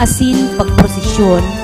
asin pagprosesyon.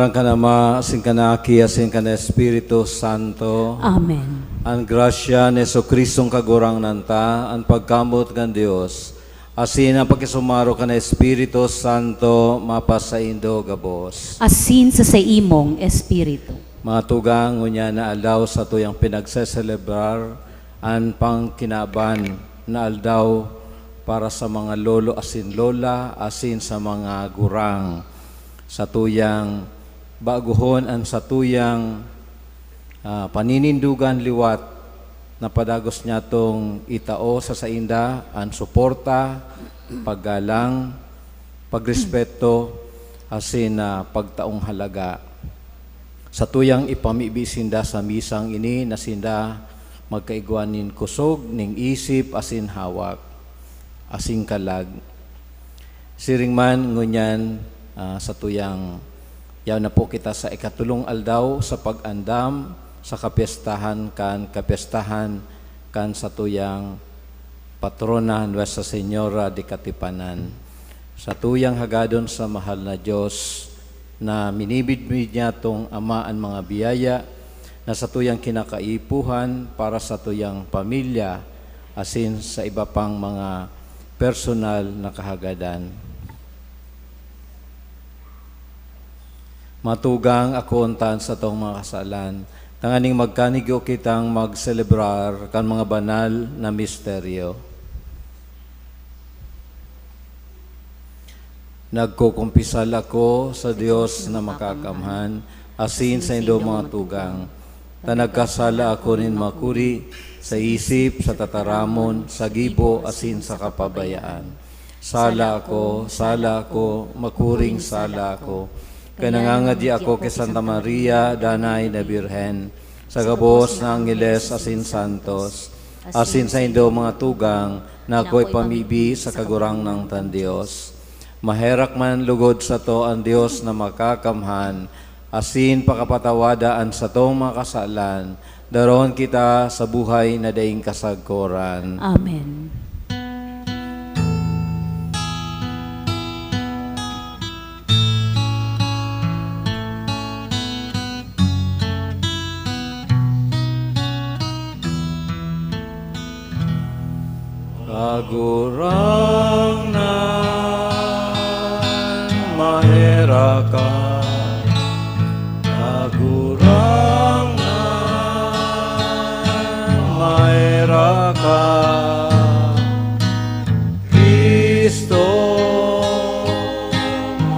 ngalan ka na Ama, asin ka na Aki, asin ka na Espiritu Santo. Amen. Ang grasya ni Jesucristong kagurang nanta, ang pagkamot ng Dios, asin ang pagkisumaro ka na Espiritu Santo, mapasaindo gabos. Asin sa imong Espiritu. Mga tugang, ngunya na aldaw sa tuyang pinagseselebrar, ang pangkinaban na aldaw para sa mga lolo asin lola, asin sa mga gurang, sa tuyang baguhon ang sa tuyang paninindugan liwat na padagos niya tong itao sa sainda ang suporta, paggalang, pagrespeto, asin na pagtaong halaga. Sa tuyang ipamibisinda sa misang ini na sinda magkaigwanin kusog ning isip asin hawak, asin kalag. Siring man ngunyan sa tuyang yaw na po kita sa ikatulong aldaw sa pag-andam sa kapestahan kan sa tuyang patrona Nuestra Señora de Katipanan. Sa tuyang hagadon sa mahal na Diyos na minibidbid niya tong amaan mga biyaya na sa tuyang kinakaipuhan para sa tuyang pamilya asin sa iba pang mga personal na kahagadan. Matugang akontan sa tong mga kasalan, tanganing magkanigyo kitang magselebrar kan mga banal na misteryo. Nagkukumpisal ako sa Dios na makakamhan, asin sa indo mga tugang, ta nagkasala ako nin makuri sa isip, sa tataramon, sa gibo, asin sa kapabayaan. Sala ako, makuring sala ako. Kaya nangangadi ako kay Santa Maria, Danay na Birhen, sa gabos na Angeles asin Santos, asin sa indo mga tugang, na ako'y pamibi sa kagurang ng tan Diyos. Maherak man lugod sa to ang Diyos na makakamhan, asin pakapatawadaan sa tong mga kasalan, daron kita sa buhay na daing kasagkoran. Amen. Kagurang mahera ka, kagurang mahera ka, Kristo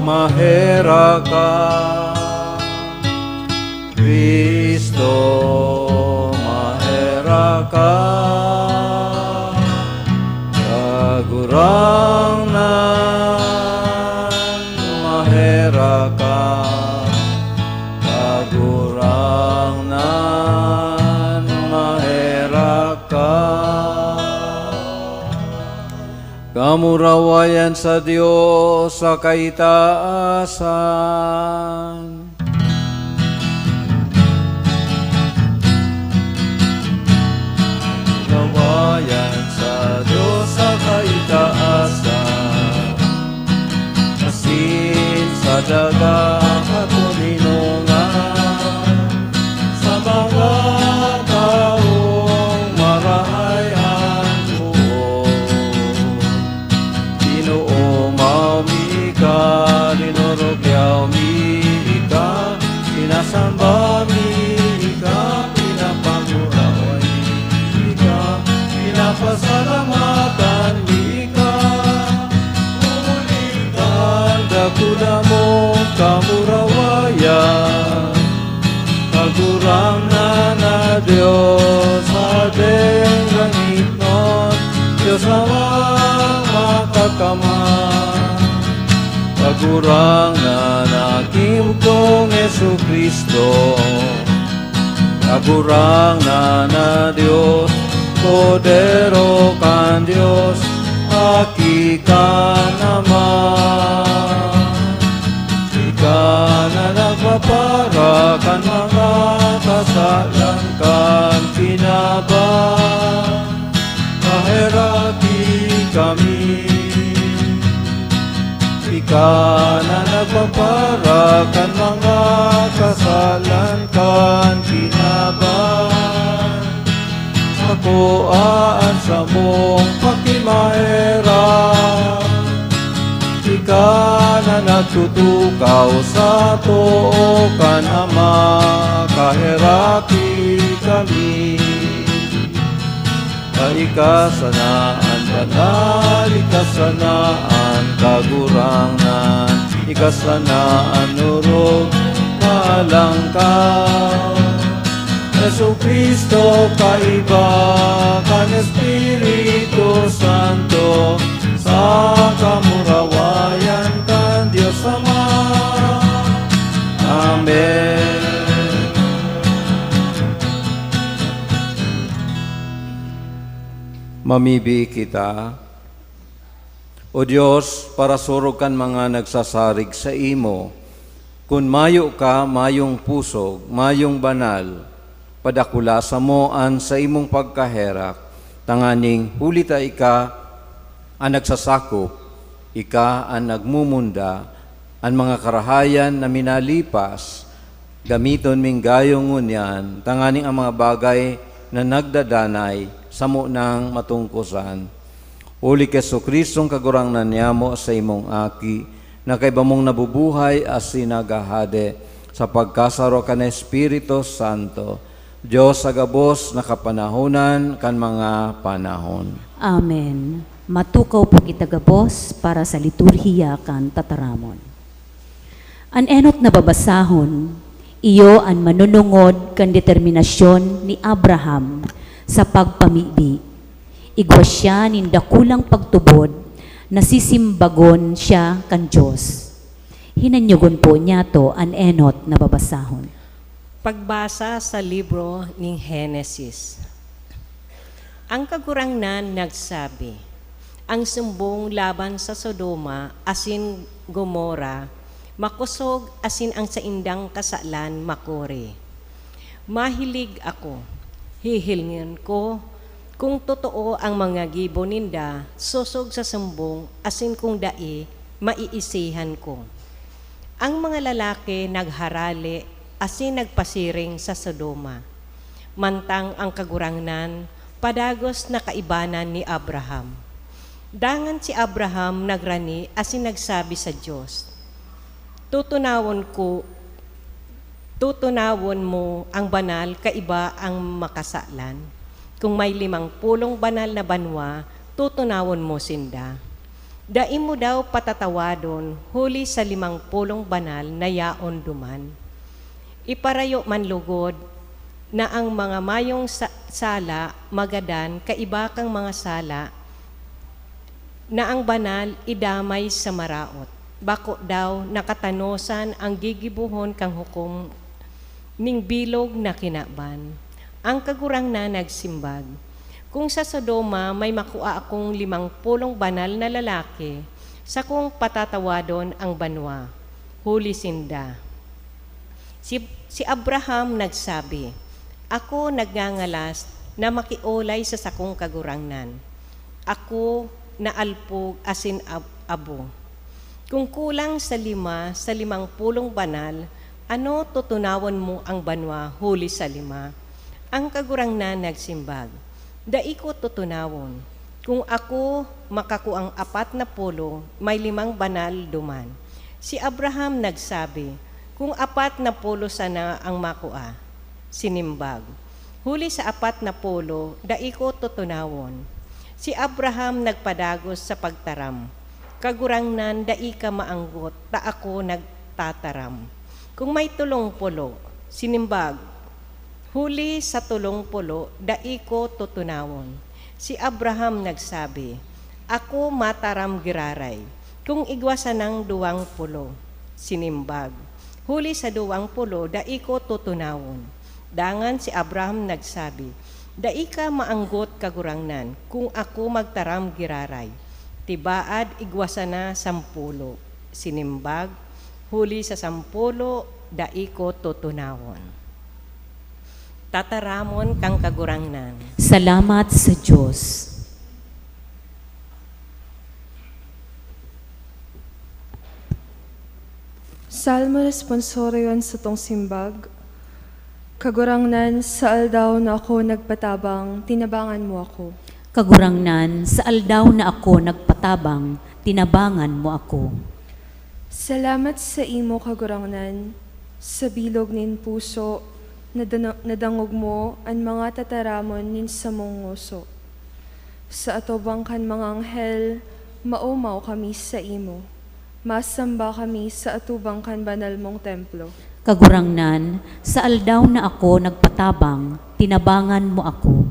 mahera ka, Kristo mahera ka. Kagurang mahera ka, kagurang mahera ka. Kamurawayan sa Diyos sa kaitaasan. Kamurawayan sa Diyos sa kaitaasan, asin sa dagang katulinungan, sa mga taong marahayan mo. Ginoo maumika, dinurugyaw mika, sinasamba mika, pinapanguraway mika, pinapasalamatan mika. Umulitan dakula mo kamurawayan, kagurang na Diyos adeng langit nun, Diyos awang makakamhan. Kagurang na nakimutong Jesucristo, kagurang na Diyos, podero kan Diyos, aki ka naman. Ika na nagpapara kan mga kasalan kan pinaban, kaheraki kami. Ika na nagpapara para kan mga kasalan kan kinaban. Ako aan sa mong pakimaera, ika na nagtutukaw sa too kan Ama, kaheraki kami. Ikasanaan banal, ikasanaan kagurangan, ikasanaan nurog kalangkaw. Yesu Kristo kaiba kan Espiritu Santo, sa kamurawayan kan Diyos Ama. Amen. Mamibi kita, O Diyos, para surog kan mga nagsasarig sa imo, kun mayo ka, mayong pusog, mayong banal, padakula sa moan sa imong pagkaherak, tanganing hulita ika ang nagsasakop, ika ang nagmumunda, ang mga karahayan na minalipas, gamiton ming gayong ngunyan, tanganing ang mga bagay na nagdadanay, samo ng matungkusan. Uli keso Kristong kagurangnan niyamo sa imong aki, na kay bamong nabubuhay as sinagahade, sa pagkasaro ka na Espiritu Santo, Diyos agabos na kapanahonan kan mga panahon. Amen. Matukaw po kitagabos para sa liturhiya kan tataramon. An enot na babasahon, iyo ang manunungod kan determinasyon ni Abraham sa pagpamibi. Igwa siya nin dakulang pagtubod, nasisimbagon siya kan Diyos. Hinanyugon po niya to an enot na babasahon. Pagbasa sa libro ng Henesis. Ang kagurangnan nagsabi, ang sumbong laban sa Sodoma asin Gomora, makusog asin ang saindang kasalan makuri. Mahilig ako, hihilingin ko, kung totoo ang mga gibo ninda, susog sa sumbong, asin kung dai, maiisihan ko. Ang mga lalaki nagharali, asin nagpasiring sa Sodoma. Mantang ang kagurangnan, padagos na kaibanan ni Abraham. Dangan si Abraham nagrani, asin nagsabi sa Diyos, tutunawon mo ang banal, kaiba ang makasalan. Kung may 50 banal na banwa, tutunawon mo sinda. Daim mo daw patatawadon, huli sa 50 banal na yaon duman. Iparayo man lugod, na ang mga mayong sala, magadan, kaiba kang mga sala, na ang banal idamay sa maraot. Bako daw nakatanosan ang gigibuhon kang hukom ning bilog na kinaban. Ang kagurang na nagsimbag, kung sa Sodoma may makua akong 50 banal na lalaki, sa kung patatawadon ang banwa, huli sinda. Si Abraham nagsabi, ako nagngangalas na makiolay sa sakong kagurangnan. Ako naalpog asin abo. Kung kulang sa 50 banal, ano tutunawan mo ang banwa huli sa 5? Ang kagurangnan nagsimbag, dai ko tutunawon. Kung ako makakuang 40, may 5 banal duman. Si Abraham nagsabi, kung 40 sana ang makua, sinimbag. Huli sa 40, dai ko tutunawon. Si Abraham nagpadagos sa pagtaram. Kagurangnan, dai ka maanggot, ta ako nagtataram. Kung may 30, sinimbag. Huli sa 30, dai ko tutunawon. Si Abraham nagsabi, ako mataram giraray. Kung igwasa ng 20, sinimbag. Huli sa 20, dai ko tutunawon. Dangan si Abraham nagsabi, dai ka maanggot kagurangnan, kung ako magtaram giraray. Tibaad igwasa na 10, sinimbag. Huli sa 10, dai ko tutunawon. Tataramon kang kagurangnan. Salamat sa Diyos. Salmo responsoryon sa tong simbag. Kagurangnan sa aldaw na ako nagpatabang, tinabangan mo ako. Kagurangnan, sa aldaw na ako nagpatabang, tinabangan mo ako. Salamat sa imo kagurangnan, sa bilog nin puso, nadangog mo ang mga tataramon nin sa mong nguso. Sa atobang kan mga anghel, maumaw kami sa imo. Masamba kami sa atubang kan banal mong templo. Kagurangnan, sa aldaw na ako nagpatabang, tinabangan mo ako.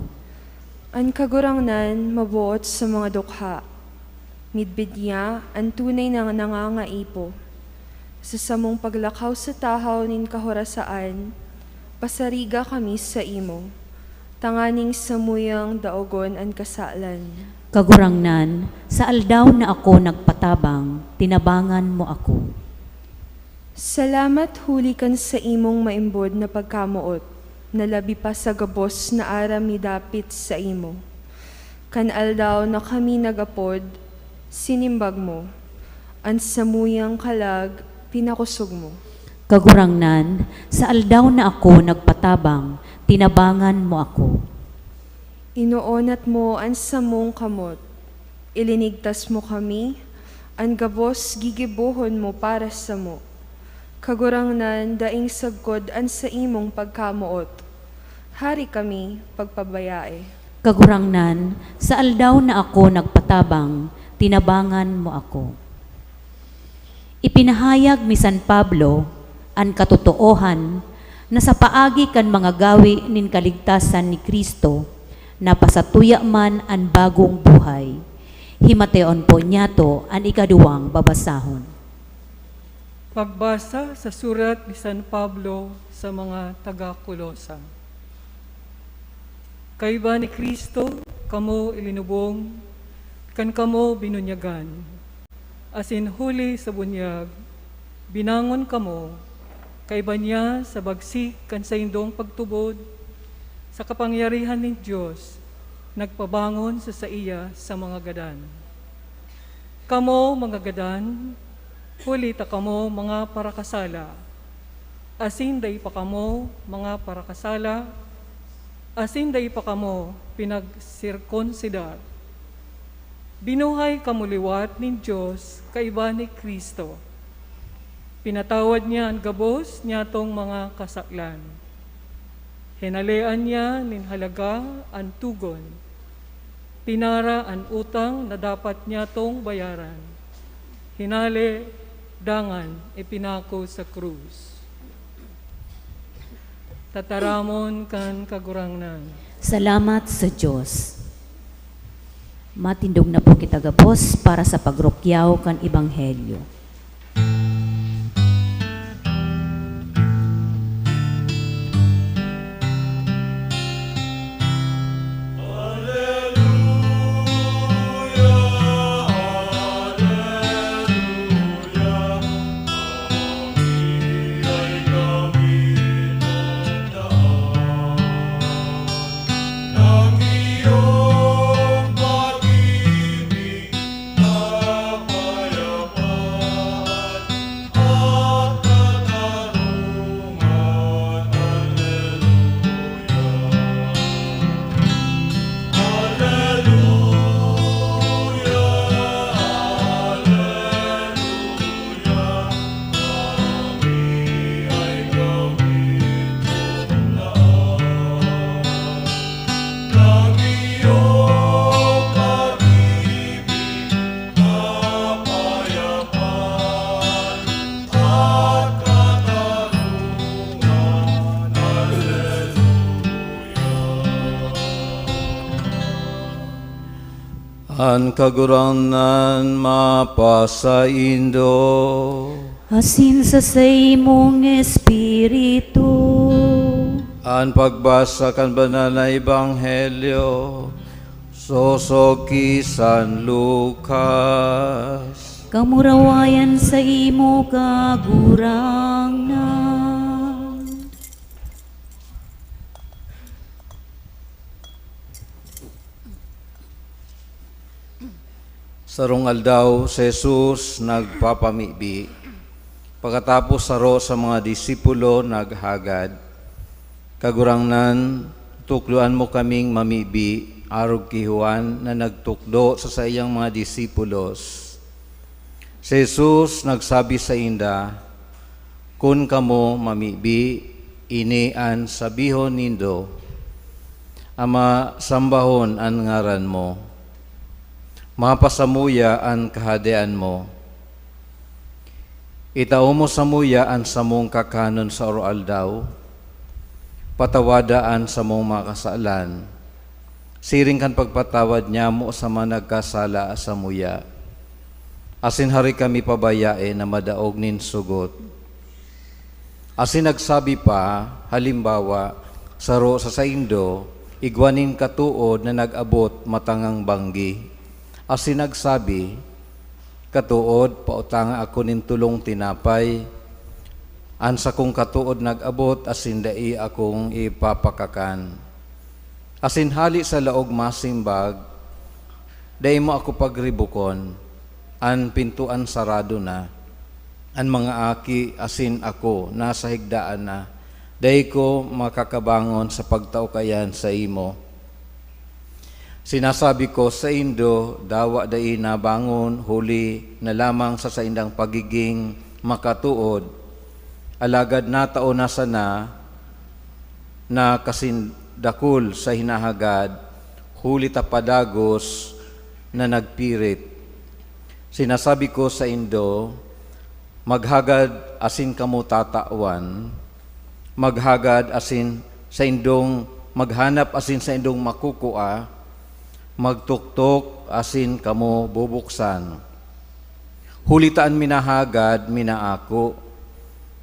Ang kagurangnan mabuot sa mga dukha. Midbid niya ang tunay na nangangaipo. Sa samong paglakaw sa tahaw nin kahorasaan, pasariga kami sa imo. Tanganing samuyang daogon ang kasalan. Kagurangnan, sa aldaw na ako nagpatabang, tinabangan mo ako. Salamat huli kan sa imong maimbod na pagkamuot, na labi pa sa gabos na aram ni dapit sa imo. Kan aldaw na kami nagapod, sinimbag mo, ang samuyang kalag, pinakusog mo. Kagurangnan, sa aldaw na ako nagpatabang, tinabangan mo ako. Inuonat mo ang samong kamot, ilinigtas mo kami, ang gabos gigibuhon mo para sa mo. Kagurangnan daing sagkod an sa imong pagkamuot. Hari kami pagpabayae. Kagurangnan, sa aldaw na ako nagpatabang, tinabangan mo ako. Ipinahayag ni San Pablo ang katotoohan na sa paagi kan mga gawi nin kaligtasan ni Kristo, napasatuya man ang bagong buhay. Himateon po niya to ang ikaduwang babasahon. Pagbasa sa surat ni San Pablo sa mga taga-Kulosa. Kayba ni Kristo, kamo ilinubong, kan kamo binunyagan. Asin huli sa bunyag, binangon kamo, kayba niya sa bagsik kan sa indong pagtubod, sa kapangyarihan ng Diyos, nagpabangon sa iya sa mga gadan. Kamo mga gadan, huli ta kamo mga parakasala, asin day pa kamo mga parakasala, asin day pa kamo pinagsirkonsidar. Binuhay kamo liwat nin Diyos kaiba ni Kristo. Pinatawad niya ang gabos niya tong mga kasaklan. Hinalean niya nin halaga ang tugon. Pinara ang utang na dapat niya tong bayaran. Hinale dangan ipinako sa krus. Tataramon kan kagurangnan. Salamat sa Diyos. Matindog na po kita gabos para sa pagrukyaw kan Ebanghelyo. An kagurangnan mapasaindo. Asin sa imong espiritu. An pagbasa kan banal na Ebanghelyo, sosoki San Lucas. Kamurawayan sa imo kagurangnan. Sarong aldaw, si Jesus nagpapamibi. Pagkatapos saro sa mga disipulo naghagad, kagurangnan, tukluan mo kaming mamibi, arog ki Juan na nagtukdo sa iyang mga disipulos. Si Jesus nagsabi sa inda, kun kamo mamibi, inian sabihon nindo, Ama, sambahon ang ngaran mo, mapasamuya ang kahadean mo. Itao mo samuya ang samong kakanon sa oral daw, patawadaan sa mong makasalan, siring kan pagpatawad niya mo sa mga nagkasala sa muya. Asin hari kami pabayae na madaog nin sugot. Asin nagsabi pa, halimbawa, saro sa saindo, igwanin katuod na nag-abot matangang banggi. Asin nagsabi, katuod, pautanga ako nin tulong tinapay, ansa kong katuod nag-abot, asin dai akong ipapakakan. Asin hali sa laog masimbag, dai mo ako pagribukon, an pintuan sarado na, an mga aki asin ako nasa higdaan na, dai ko makakabangon sa pagtaukayan sa imo. Sinasabi ko sa indo, dawa dai na bangon, huli na lamang sa saindang pagiging makatuod, alagad na tao na sana na kasindakul sa hinahagad, huli tapadagos na nagpirit. Sinasabi ko sa indo, maghagad asin kamo tatawan, maghagad asin sa indong maghanap asin sa indong makukua, magtuktok asin kamo bubuksan. Hulitaan minahagad minaako,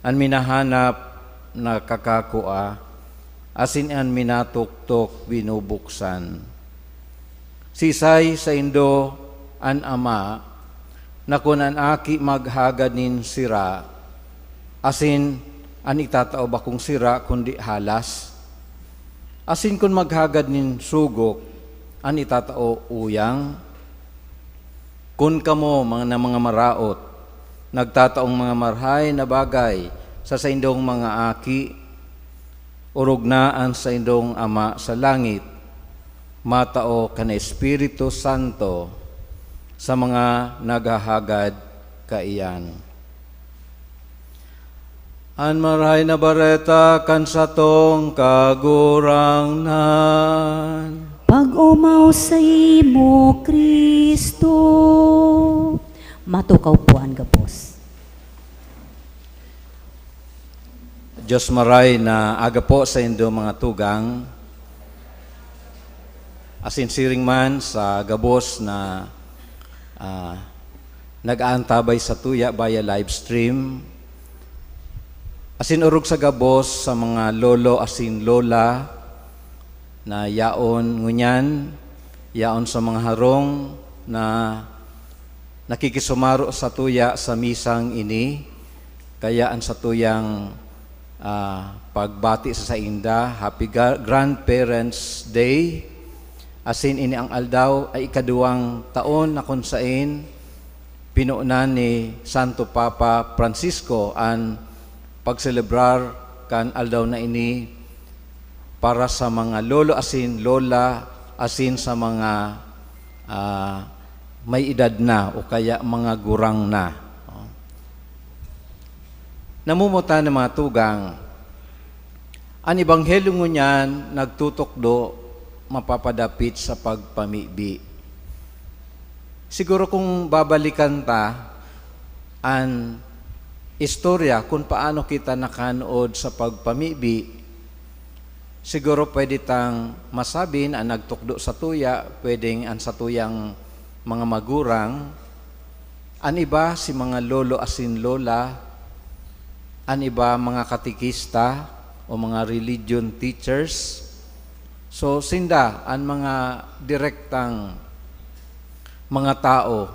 an minahanap na kakakua, asin an minatuktok binubuksan. Sisay sa indo an ama, na kun an aki maghagad nin sira, asin an itatao ba kung sira kundi halas, asin kun maghagad nin sugok, an itatao uyang. Kun kamo mga maraot, nagtataong mga marhay na bagay sa indong mga aki, urugnaan sa indong ama sa langit, matao kan Espiritu Santo sa mga naghahagad kaiyan. An marhay na bareta kan satong kagurangnan. Pag-umaw sa imo, Kristo. Matukaw po ang gabos. Diyos maray na aga po sa indo mga tugang, asin siring man sa gabos na nag-aantabay sa tuya via live stream, asin urog sa gabos sa mga lolo asin lola na yaon ngunyan, yaon sa mga harong na nakikisumaro sa tuya sa misang ini, kayaan sa tuyang pagbati sa inda, Happy Grandparents Day. Asin ini ang aldaw ay ikaduwang taon na kung sain pinuunan ni Santo Papa Francisco ang pagselebrar kan aldaw na ini para sa mga lolo asin lola asin sa mga may edad na o kaya mga gurang na. Namumuta ng mga tugang, ang ebanghelyo ngunyan nagtutukdo mapapadapit sa pagpamibi. Siguro kung babalikan ta ang istorya kung paano kita nakanood sa pagpamibi, siguro pwede tang masabin ang nagtukdo sa tuya, pwedeng ang sa tuyang mga magurang, an iba si mga lolo asin lola, an iba mga katikista o mga religion teachers. So sinda ang mga direktang mga tao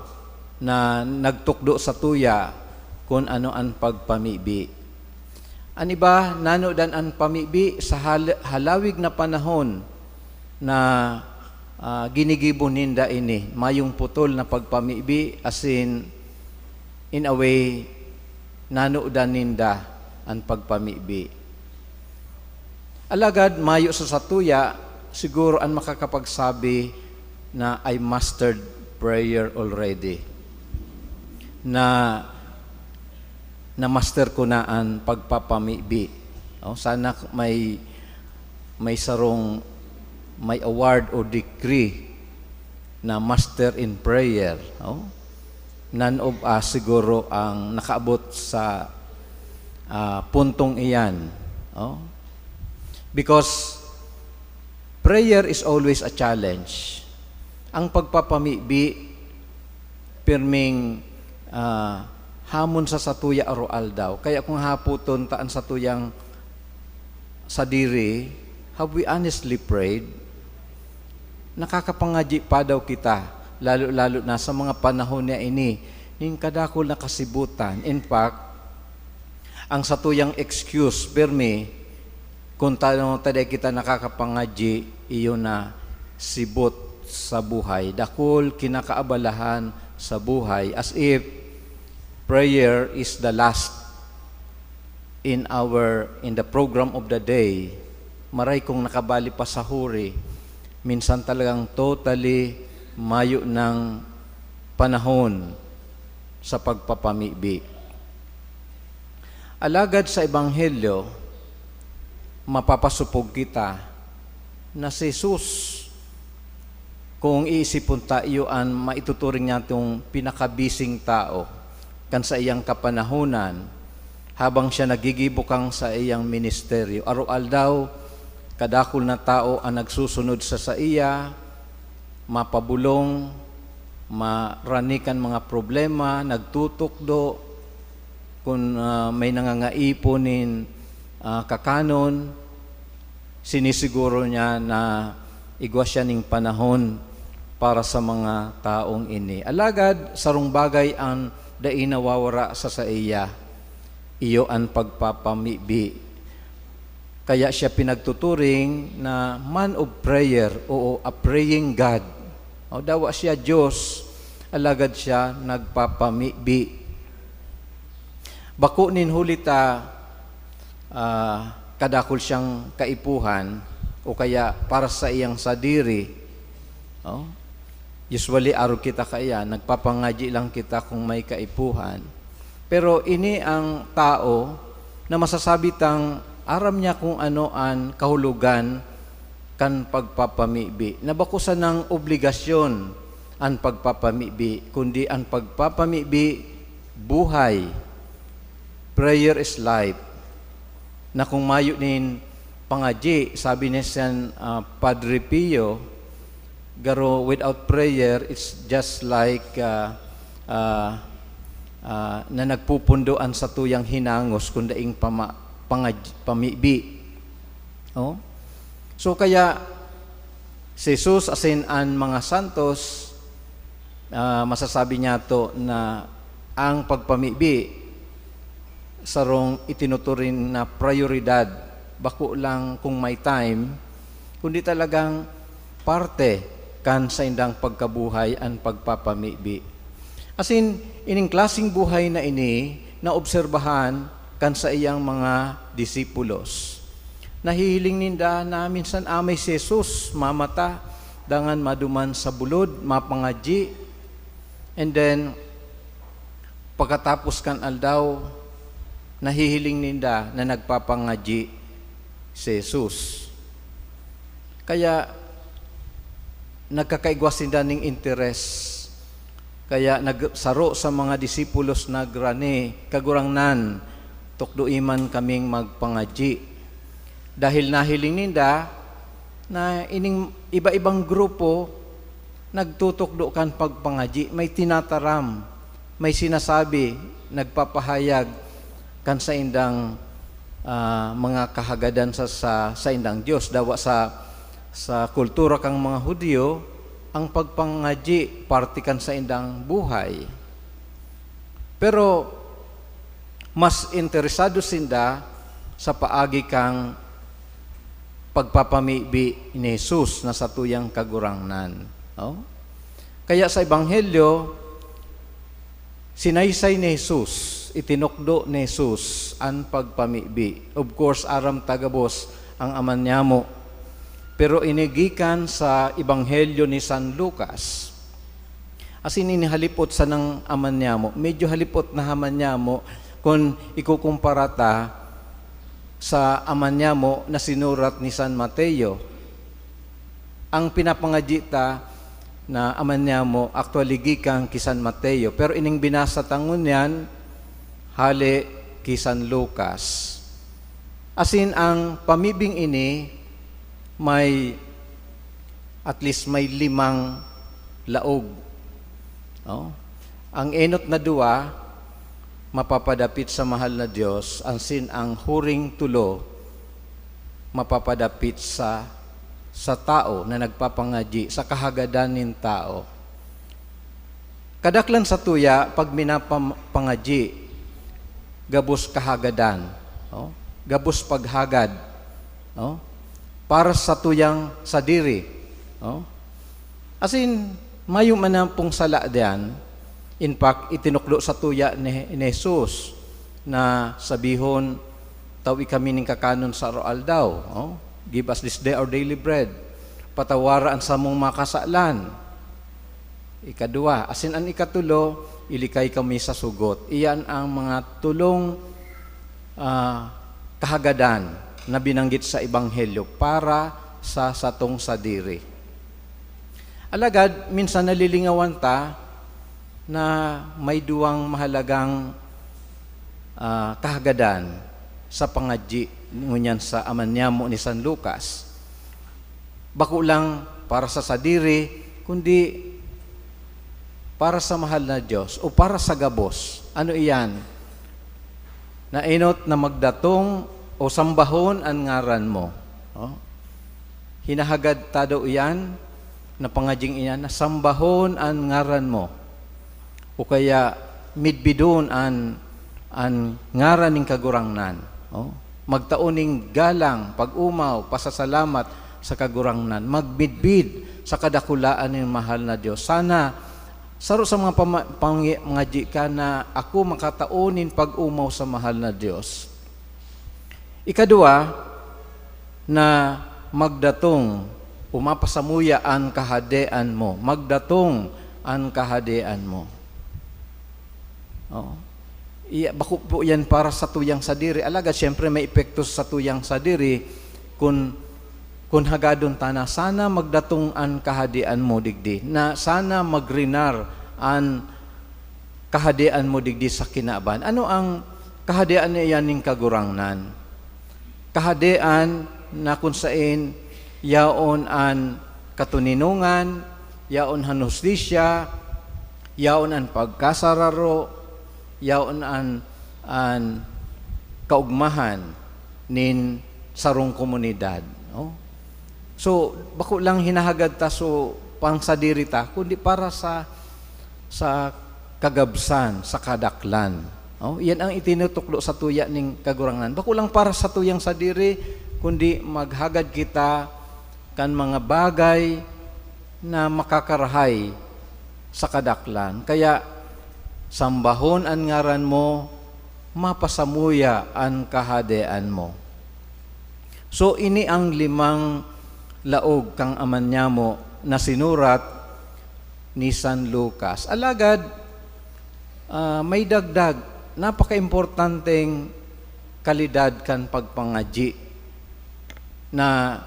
na nagtukdo sa tuya kung ano ang pagpamibi. An iba nanodan ang pamibi sa halawig na panahon na ginigibon ninda ini, mayong putol na pagpamibi asin in a way nanuudan ninda ang pagpamibi. Alagad, mayo sa satuya, siguro ang makakapagsabi na I mastered prayer already. Na master ko na ang pagpapamibi. Sana may sarong, may award o degree na master in prayer. None of us siguro ang nakaabot sa puntong iyan. Because prayer is always a challenge. Ang pagpapamibi, pirming hamon sa satuya aroal daw. Kaya kung haputon taan satuyang sadiri, have we honestly prayed? Nakakapangaji pa daw kita, lalo-lalo na sa mga panahon niya ini, ning kadakol na kasibutan. In fact, ang satuyang excuse, pirmi, kung taday kita nakakapangaji, iyo na sibot sa buhay. Dakol kinakaabalahan sa buhay as if prayer is the last in the program of the day. Maray kong nakabali pa sa huri. Minsan talagang totally mayo ng panahon sa pagpapamibi. Alagad sa Ebanghelyo, mapapasupog kita na si Jesus, kung iisipon tayo ang maituturing niya itong pinakabising tao kan sa iyang kapanahunan habang siya nagigibukang sa iyang ministeryo. Arual daw, kadakol na tao ang nagsusunod sa iya, mapabulong, maranikan mga problema, nagtutukdo, kung may nangangaiponin kakanon, sinisiguro niya na igwa siya ning panahon para sa mga taong ini. Alagad, sarong bagay ang dainawawara sa iya, iyo ang pagpapamibi. Kaya siya pinagtuturing na man of prayer o a praying God. Dawa siya Diyos, alagad siya nagpapamibi. Bako nin hulita, kadakol siyang kaipuhan o kaya para sa iyang sadiri. Usually, araw kita kaya, nagpapangaji lang kita kung may kaipuhan. Pero ini ang tao na masasabi tang aram niya kung ano ang kahulugan kan pagpapamibi. Nabakusan ng obligasyon ang pagpapamibi, kundi ang pagpapamibi, buhay. Prayer is life. Na kung mayo nin pangaji, sabi niya siyan, Padre Pio, garo without prayer, it's just like na nagpupundoan sa tuyang hinangos kung daing pamibi. So kaya, si Jesus asin ang mga santos, masasabi niya to na ang pagpamibi, sarong itinuturing na prioridad, bako lang kung may time, kundi talagang parte kan sa indang pagkabuhay ang pagpapamibi. As in, ining klaseng buhay na ini, na obserbahan kan sa iyang mga disipulos. Nahihiling ninda na minsan amay si Jesus, mamata, dangan maduman sa bulod, mapangaji, and then, pagkatapos kan aldaw, nahihiling ninda na nagpapangaji si Jesus. Kaya, nagkakaigwas ninda ning interes. Kaya nagsaro sa mga disipulos na grani, kagurangnan, tukduiman kaming magpangaji. Dahil nahiling ninda na ining iba-ibang grupo nagtutukdo kan pagpangaji, may tinataram, may sinasabi, nagpapahayag kan sa indang mga kahagadan sa indang Diyos. Dawa sa kultura kang mga Hudyo, ang pagpangaji partikan sa indang buhay. Pero mas interesado sinda sa paagi kang pagpapamibi ni Jesus na sa tuyang kagurangnan. Kaya sa Ebanghelyo, Sinaysay ni Jesus, itinukdo ni Jesus ang pagpamibi. Of course, aram tagabos ang aman niya mo. Pero inigikan sa Ebanghelyo ni San Lucas, asin inihalipot sa ng aman niya mo, medyo halipot na aman niya mo kung ikukumparata sa aman niya mo na sinurat ni San Mateo. Ang pinapangajita na aman niya mo, actually gikan ki San Mateo, pero ining binasa tangon yan, hali ki San Lucas. Asin ang pamibing ini, may at least may 5 laog. Oh. Ang enot na 2 mapapadapit sa mahal na Diyos, ang huring 3 mapapadapit sa tao na nagpapangaji, sa kahagadan ng tao. Kadaklan sa tuya, pag minapangaji, gabos kahagadan, gabos paghagad, para sa tuyang sadiri. Asin, mayo man ang pong sala diyan. In fact, itinuklo sa tuya ni Jesus na sabihon, tawi kami ng kakanon sa araw daw. Give us this day our daily bread. Patawaraan sa mong makasalan. Ikadua. Asin ang ikatulo, ilikay kami sa sugot. Iyan ang mga tulong kahagadan na binanggit sa Ebanghelyo para sa satong sadiri. Alagad, minsan nalilingawan ta na may 2 mahalagang kahagadan sa pangadji ngunyan sa aman niya mo ni San Lucas. Bako lang para sa sadiri, kundi para sa mahal na Diyos o para sa gabos. Ano iyan? Nainot na magdatong o sambahon ang ngaran mo. Hinahagad tado iyan, na pangajing iyan, na sambahon ang ngaran mo. O kaya midbidon ang ngaran ng kagurangnan. Magtauning galang, pag-umaw, pasasalamat sa kagurangnan. Magmidbid sa kadakulaan ng mahal na Diyos. Sana, saro sa mga pangaji ka na ako makataunin pag-umaw sa mahal na Diyos. Ikadua, na magdatong, umapasamuya ang kahadean mo. Magdatong ang kahadean mo. Bako po yan para sa tuyang sadiri. Alagad, siyempre may epekto sa tuyang sadiri kung hagadon tana, sana magdatong ang kahadean mo digdi. Na sana magrinar ang kahadean mo digdi sa kinaban. Ano ang kahadean niya ning kagurangnan? Kahadean na kung saan yaon an katuninungan, yaon an hustisya, yaon an pagkasararo, yaon an kaugmahan nin sarong komunidad. So, bako lang hinahagad ta so pangsadiri ta, kundi para sa kagabsan, sa kadaklan. Yan ang itinutuklo sa tuya ning kagurangnan. Bako lang para sa tuyang sadiri, kundi maghagad kita kan mga bagay na makakarahay sa kadaklan. Kaya, sambahon ang ngaran mo, mapasamuya ang kahadean mo. So, ini ang 5 laog kang aman niya mo na sinurat ni San Lucas. Alagad, may dagdag, napaka-importanteng kalidad kan pagpangaji na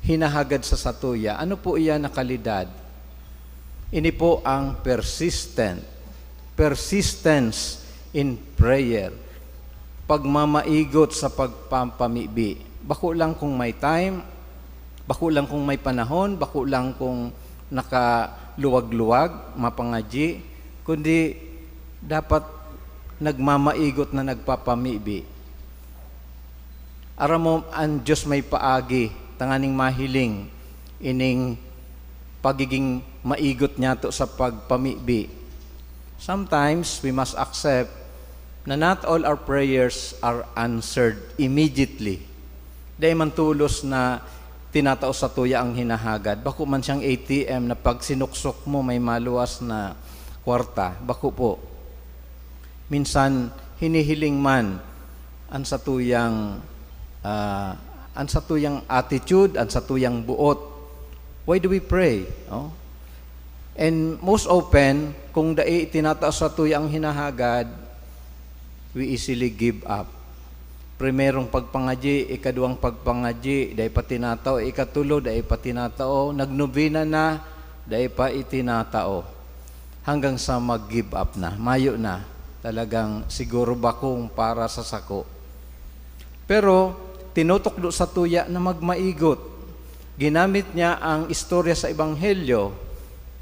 hinahagad sa satuya. Ano po iyan na kalidad? Ini po ang persistence in prayer. Pagmamaigot sa pagpapamibi. Bako lang kung may time, bako lang kung may panahon, bako lang kung nakaluwag-luwag, mapangaji, kundi dapat nagmamaigot na nagpapamibi. Aram mo, ang Diyos may paagi, tanganing mahiling, ining pagiging maigot niya to sa pagpamibi. Sometimes, we must accept na not all our prayers are answered immediately. Dahil man tulos na tinatao sa tuya ang hinahagad. Bako man siyang ATM na pag sinuksok mo may maluwas na kwarta. Bako po. minsan hinihiling man ang satuyang attitude, ang satuyang buot. Why do we pray? Oh? And most often, kung dai tinataas sa tuyang hinahagad, we easily give up. Primerong pagpangaji, ikaduang pagpangaji, dahil pa tinatao, ikatulo, dahil pa tinatao, nagnobina na, dahil pa itinatao. Hanggang sa mag-give up na, mayo na, talagang siguro bakong para sa sako. Pero, tinutukdo sa tuya na magmaigot. Ginamit niya ang istorya sa Ebanghelyo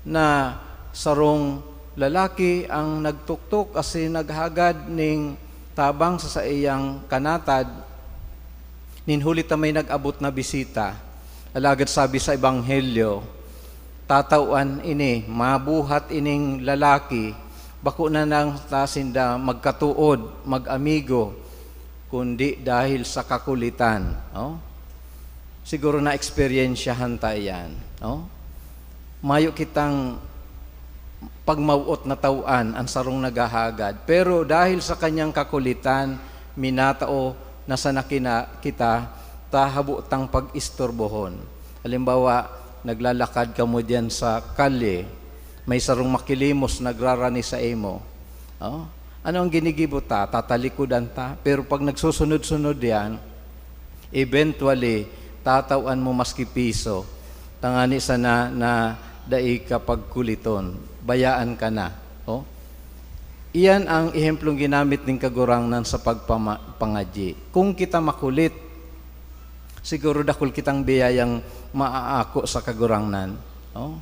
na sarong lalaki ang nagtuktok kasi naghagad ning tabang sa iyang kanatad, ninhuli ta may nag-abot na bisita. Alagad sabi sa Ebanghelyo, tatawan ini, mabuhat ining lalaki, bako na nang tasinda magkatuod, mag-amigo, kundi dahil sa kakulitan. Oh? Siguro na eksperyensyahan tayo yan. Oh? Mayo kitang pagmauot na tauan ang sarong nagahagad. Pero dahil sa kanyang kakulitan, minatao na sa nakina kita, tahabutang pag-istorbohon. Halimbawa, naglalakad ka mo diyan sa kalye, may sarong makilimos nagrarani sa imo. Oh? Ano ang ginigibo ta? Tatalikudan ta. Pero pag nagsusunod-sunod yan, eventually, tatawan mo maski piso. Tangani sana na dai ka pagkuliton, bayaan ka na. Oh? Iyan ang ehemplong ginamit ng kagurangnan sa pagpangaji. Kung kita makulit, siguro dakol kitang biyayang maaako sa kagurangnan. Oh?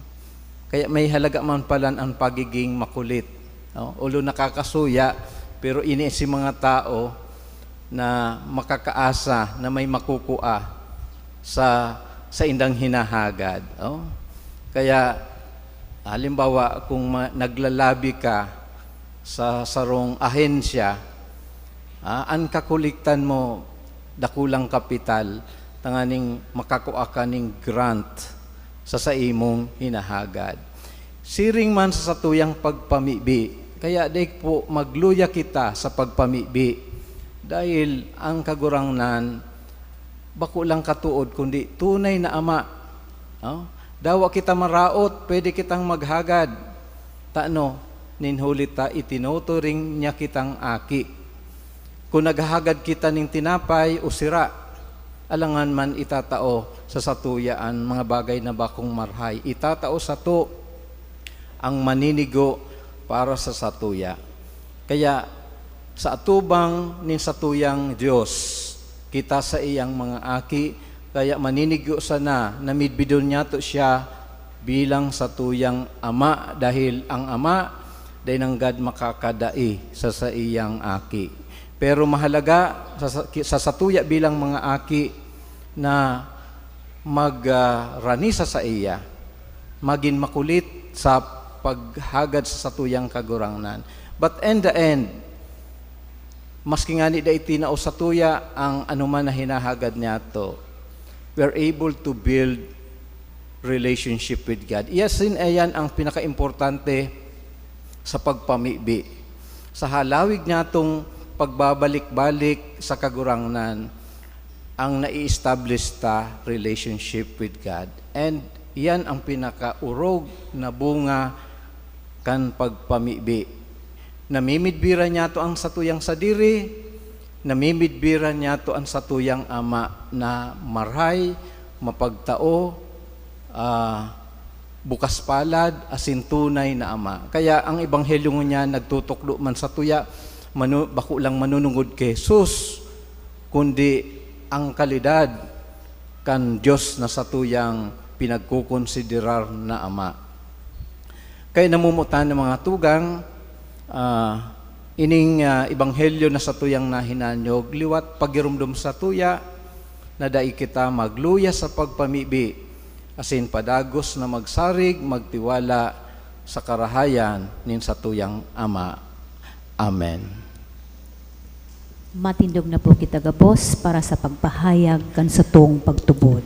Kaya may halaga man pala ang pagiging makulit. Oh? Ulo nakakasuya, pero ini si mga tao na makakaasa na may makukua sa indang hinahagad. Oh? Kaya, halimbawa, kung naglalabi ka sa sarong ahensya, ang kakuliktan mo, dakulang kapital, tanganing makakuha ka ning grant sa imong hinahagad. Siring man sa satuyang pagpamibi, kaya di po magluya kita sa pagpamibi, dahil ang kagurangnan, bako lang katuod, kundi tunay na ama. Oh? Dawa kita maraot, pwede kitang maghagad. Taano, ninhuli ta itinuturing niya kitang aki. Kung naghagad kita ning tinapay o sira, alangan man itatao sa satuyaan mga bagay na bakong marhay. Itatao sa to ang maninigo para sa satuya. Kaya sa atubang nin satuyang Diyos, kita sa iyang mga aki, kaya maninigo sana na midbidon niya to siya bilang satuyang ama, dahil ang ama dahil ng God makakadai sa iyang aki. Pero mahalaga sa satuya bilang mga aki na magranisa sa iya, maging makulit sa paghagad sa satuyang kagurangnan. But in the end, maski nga ni da itinao sa tuya ang anuman na hinahagad niya to, we're able to build relationship with God. Iyasin ayan ang pinaka-importante sa pagpamibi. Sa halawig niya itong pagbabalik-balik sa kagurangnan, ang nai-establish ta relationship with God. And iyan ang pinaka-urog na bunga kan pagpamibi. Namimidbira niya to ang satuyang sadiri, namimidbira niya to ang satuyang ama na marhay, mapagtao, bukas palad, asin tunay na ama. Kaya ang ebanghelyo niya nagtutuklo man sa tuya, bako lang manunungod kay Jesus, kundi ang kalidad kan Diyos na satuyang pinagkukonsiderar na ama. Kaya namumutan ng mga tugang, ining ebanghelyo na satuyang nahinanyog, liwat pagirumdum sa tuya, na dai kita magluya sa pagpamibi, asin padagos na magsarig, magtiwala sa karahayan nin satuyang ama. Amen. Matindog na po kita gabos para sa pagpahayag kan sa tong pagtubod.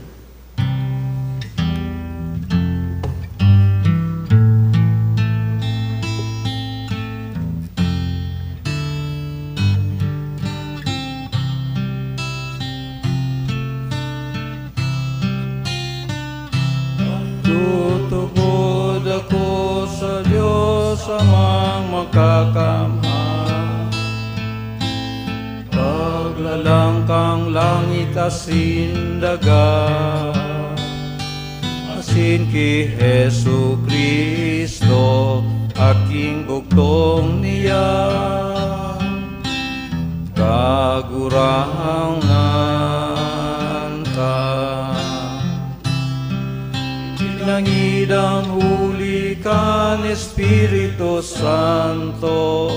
asin daga, asin ki Hesu Kristo, aking bugtong niya, kagurangan ka. Pinangidang huli kan Espiritu Santo,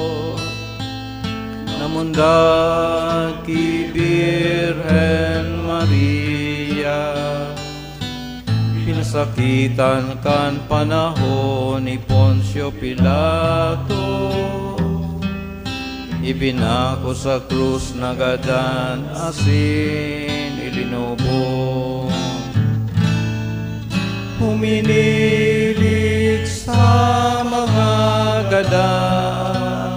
namundag ki Birhen Maria, pinasakitan kan panahon ni Poncio Pilato, ibinako sa krus nagadan asin ilinubong, huminilik sa mga gadan,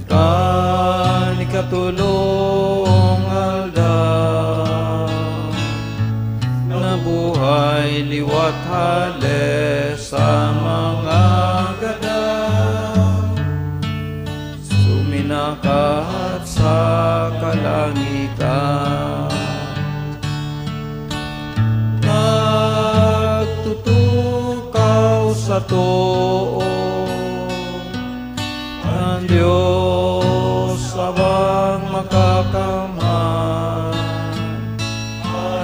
kan ikatulong aldaw, nabuhay liwat hales sa mga gadan, suminakat sa kalangitan, nagtutukaw sa too ang Diyos abang makakamhan,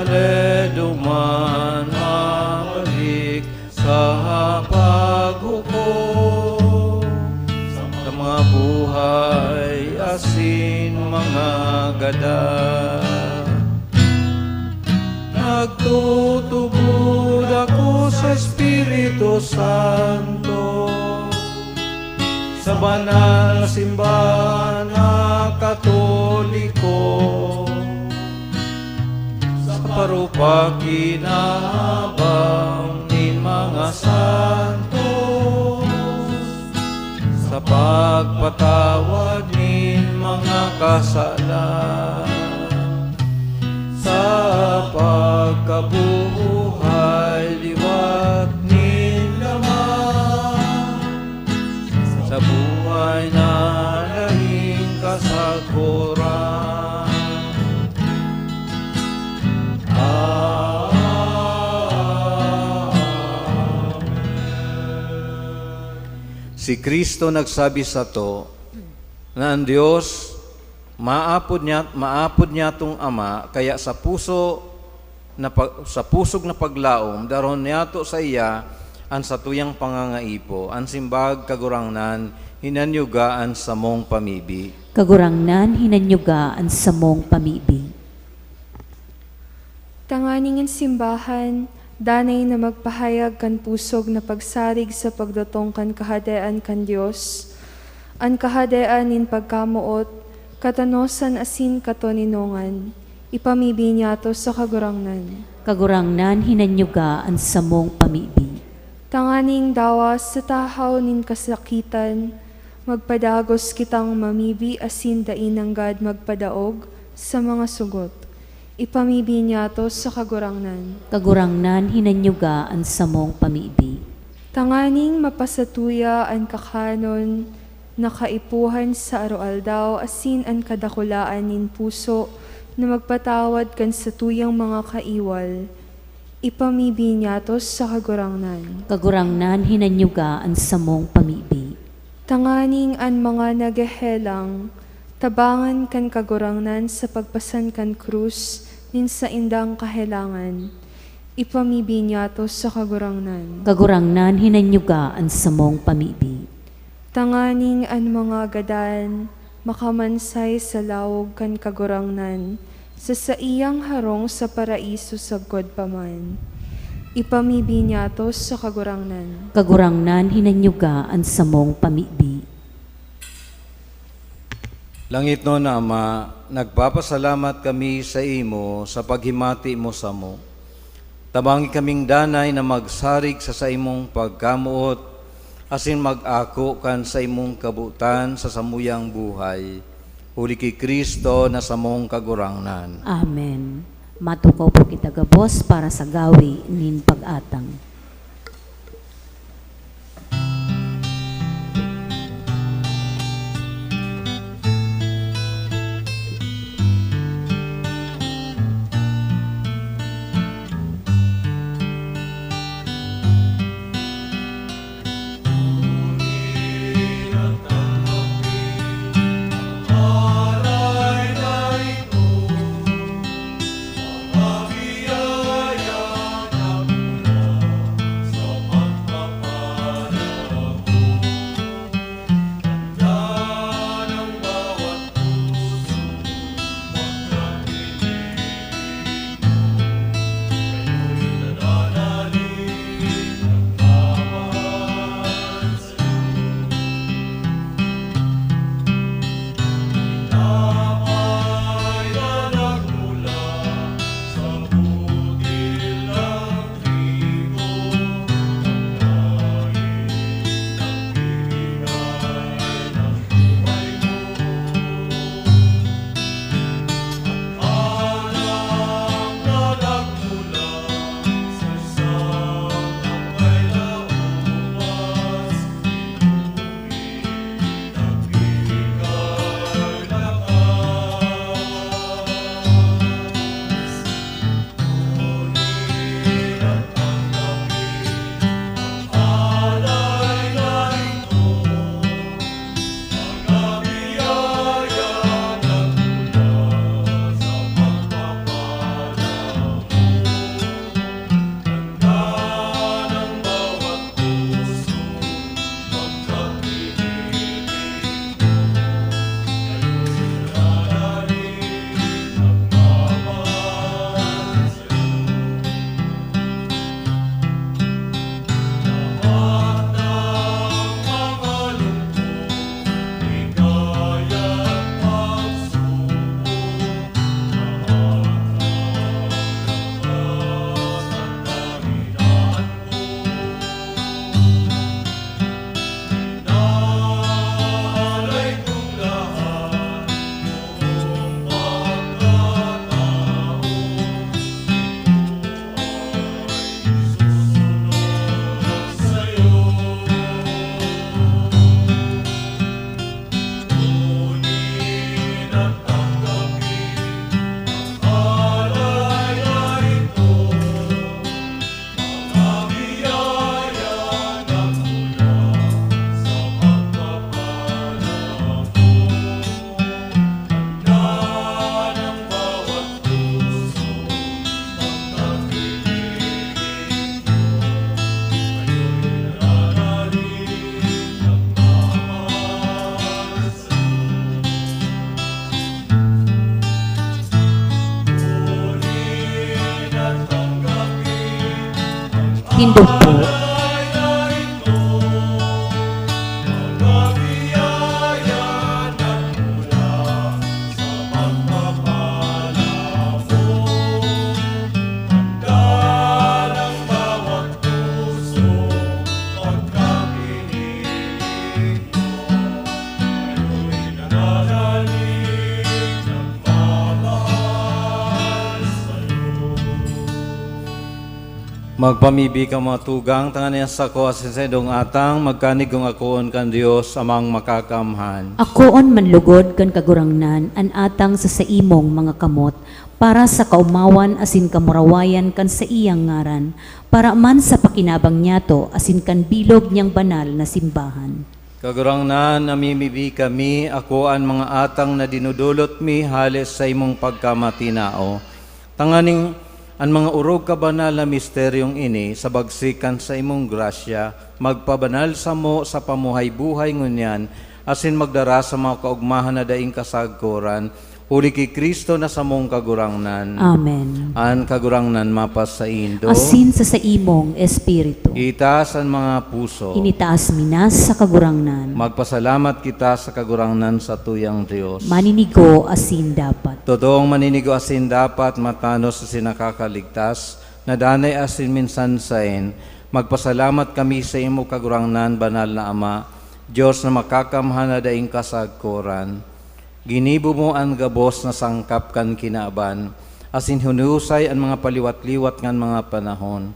aleduman mabalik sa paghukom, sa mga buhay asin mga gadan. Nagtutubod ako sa Espiritu Santo, sa banal na simbahan na Katoliko, sa parupakinabang nin mga santos, sa pagpatawad nin mga kasalan, sa pagkabuhay liwat nin laman, sa buhay na lahing kasaguran. Si Kristo nagsabi sa to, na ang Diyos maapod niya tong Ama, kaya sa pusog na paglaom daron niya to sa iya an satuyang pangangaipo, an simbag kagurangnan hinanyugaan sa mong pamibi. Kagurangnan hinanyugaan sa mong pamibi. Tanganing simbahan, danay na magpahayag kan pusog na pagsarig sa pagdotong kan kahadaan kan Dios, an kahadaan nin pagkamuot, katanosan asin katoninongan, ipamibi niya to sa kagurangnan. Kagurangnan hinanyugaan sa mong pamibi. Tanganing dawas sa tahaw nin kasakitan, magpadagos kitang mamibi asin dainanggad magpadaog sa mga sugot. Ipamibi niya to sa kagurangnan. Kagurangnan hinanyugaan sa mong pamibi. Tanganing mapasatuya an kakanon, nakaipuhan sa aroaldaw asin an kadakulaan nin puso na magpatawad kan sa tuyang mga kaiwal. Ipamibi niya to sa kagurangnan. Kagurangnan hinanyugaan sa mong pamibi. Tanganing an mga nagahelang, tabangan kan kagurangnan sa pagpasan kan krus, nin sa indang kahelangan. Ipamibi niya to sa kagurangnan. Kagurangnan hinanyugaan sa mong pamibi. Tanganing an mga gadan, makamansay sa lawog kan kagurangnan, sa iyang harong sa paraiso sagkod paman. Ipamibi niya to sa kagurangnan. Kagurangnan hinanyugaan sa mong pamibi. Langit no na Ama, nagpapasalamat kami sa imo sa paghimati mo sa mo. Tabangi kaming danay na magsarig sa imong pagkamuot, asin mag-ako kan sa imong kabutan sa samuyang buhay. Huli kay Kristo na sa mong kagurangnan. Amen. Matukaw po kita gabos para sa gawi nin pag-atang. Magindog po. Magpamibi ka mga tugang, tangan niya sa ko asin sa idong atang, magkanigong akoon kan Dios amang makakamhan. Akoon manlugod kan kagurangnan, an atang sa saimong mga kamot, para sa kaumawan asin kamurawayan kan sa iyang ngaran, para man sa pakinabang niyato asin kan bilog niyang banal na simbahan. Kagurangnan, namimibi kami, ako ang mga atang na dinudulot mi halis sa imong pagkamatinao. Tanganing ang mga urog kabanal na misteryong ini, sa bagsikan sa imong grasya, magpabanal sa mo sa pamuhay-buhay ngunyan, asin magdara sa mga kaugmahan na daing kasagkuran, uli ki Kristo na sa mong kagurangnan. Amen. An kagurangnan mapas sa indo. Asin sa saimong espiritu. Itaas ang mga puso. Initaas minas sa kagurangnan. Magpasalamat kita sa kagurangnan sa tuyang Diyos. Maninigo asin dapat. Totoong maninigo asin dapat matanos asin nakakaligtas, na danay asin minsan sain, magpasalamat kami sa imo kagurangnan, banal na Ama, Diyos na makakamhan na daing kasagkuran. Ginibo mo ang gabos na sangkap kan kinaban, asin hunusay ang mga paliwat-liwat ngan mga panahon.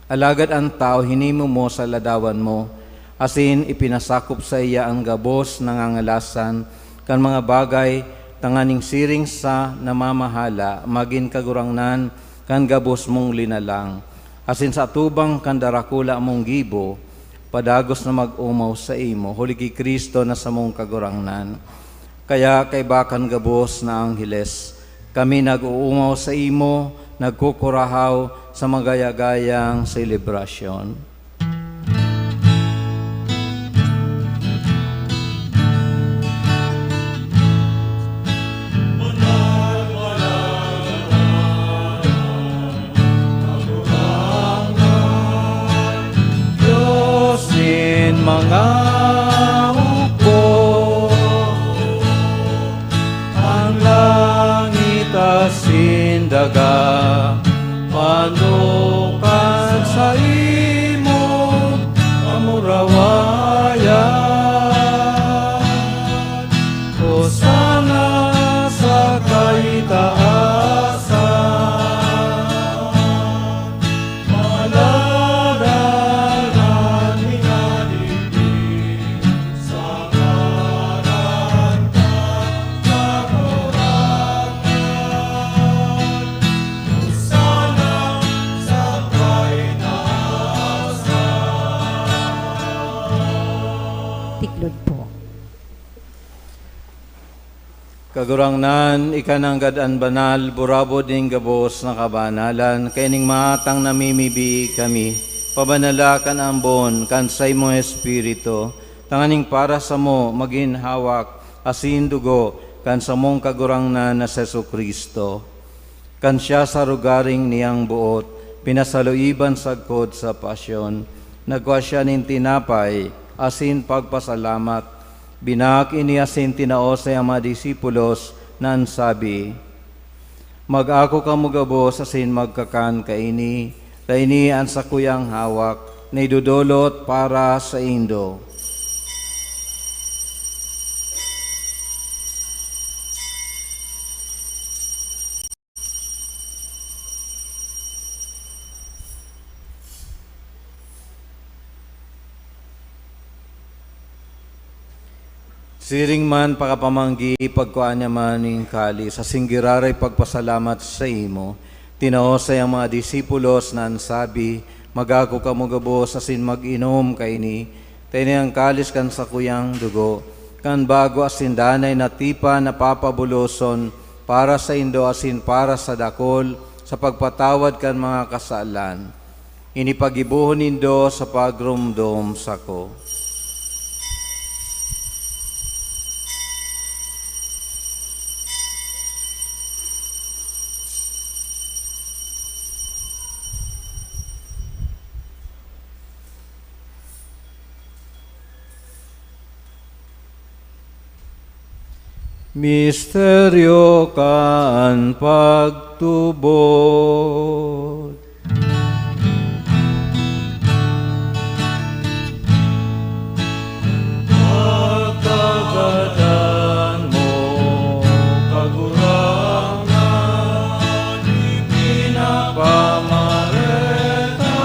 Alagad ang tao hinimo mo sa ladawan mo, asin ipinasakop sa iya ang gabos nangangalasan kan mga bagay tanganing siring sa namamahala, magin kagurangnan kan gabos mong linalang. Asin sa tubang kan darakula mong gibo, padagos na mag-umaw sa imo, huli ki Kristo na sa mong kagurangnan. Kaya kay bakan gabos na angheles, kami nag-uumaw sa imo, nagkukurahaw sa magayagayang selebrasyon. Diyosin mga upo, ang langit asin daga, panukan sa imo amurawayan. Hosana sa kaitaasan, maladanan minalipin sa ngaran kagurangnan. Hosana sa kaitaasan. Tiklod po. Kagurangnan, ikananggad an banal, burabo ding gabos na kabanalan, kaining matang namimibi kami, pabanalakan ang bon, kansay mo espiritu, tanganing para sa mo, maging hawak, asin dugo, kansa mong kagurangnan na Seso Kristo. Kansya sa rugaring niyang buot, pinasaluiban sagkod sa pasyon, nagwa siya nin tinapay, asin pagpasalamat, binak iniasin tinaos sa mga disipulos na ansabi, mag-ako ka mugabos asin magkakan kaini, kaini ang sakuyang hawak, na idudulot para sa indo. Siring man pakapamanggi pagkuan niya maning kali sa singgiraray pagpasalamat sa imo, tinaosay ang mga disipulos na ansabi, magako ka mugabos asin mag-inom kaini, tayo ang kalis kan sa kuyang dugo, kan bago asin danay na tipa na papabuloson para sa indo asin para sa dakol, sa pagpatawad kan mga kasalan. Inipagibuhon nindo sa pagrumdom sako. Misteryo kan pagtubod. Pagkagadan mo, kagurangan, pinapamareta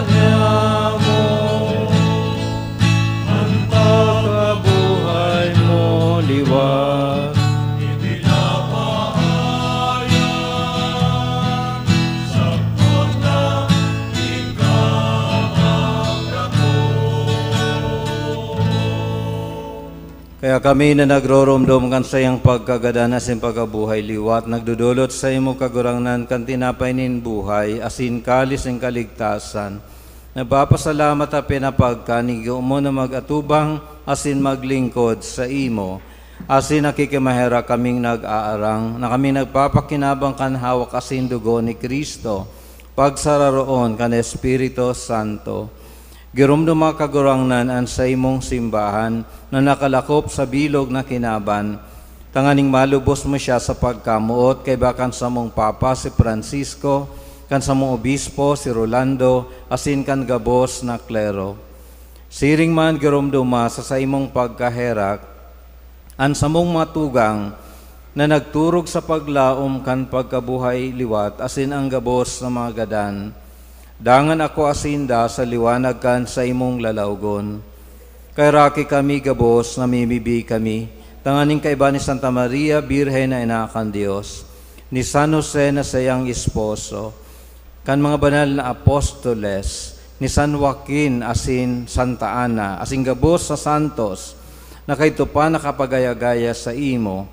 niya mo. Ang pagkabuhay mo liwat, kaya kami na nagroromdom kan sa iyang pagkagadanas ng pagkabuhay liwat, nagdudulot sa imo kagurangnan kan tinapay nin buhay, asin kalis ng kaligtasan. Nagpapasalamat at pinapagkanig mo na magatubang asin maglingkod sa imo. Asin nakikimahera kaming nag-aarang, na kami nagpapakinabang kan hawak asin dugo ni Kristo, pagsararoon kan Espiritu Santo. Girumdum mga kagurangnan an sa imong simbahan na nakalakop sa bilog na kinaban. Tanganing malubos mo siya sa pagkamuot kay bakan sa mong Papa si Francisco, kan sa mong Obispo si Rolando, asin kan gabos na klero. Siring man girumduma sa imong pagkaherak, an sa mong matugang na nagturog sa paglaom kan pagkabuhay liwat, asin ang gabos na mga gadan. Dangan ako asinda sa liwanag kan sa imong lalawgon. Kay raki kami gabos, namimibi kami, tanganing kaiba ni Santa Maria, Birhen na inakan Diyos, ni San Jose na sayang esposo, kan mga banal na apostoles, ni San Joaquin asin Santa Ana, asin gabos sa santos, na kayto pa nakapagaya-gaya sa imo,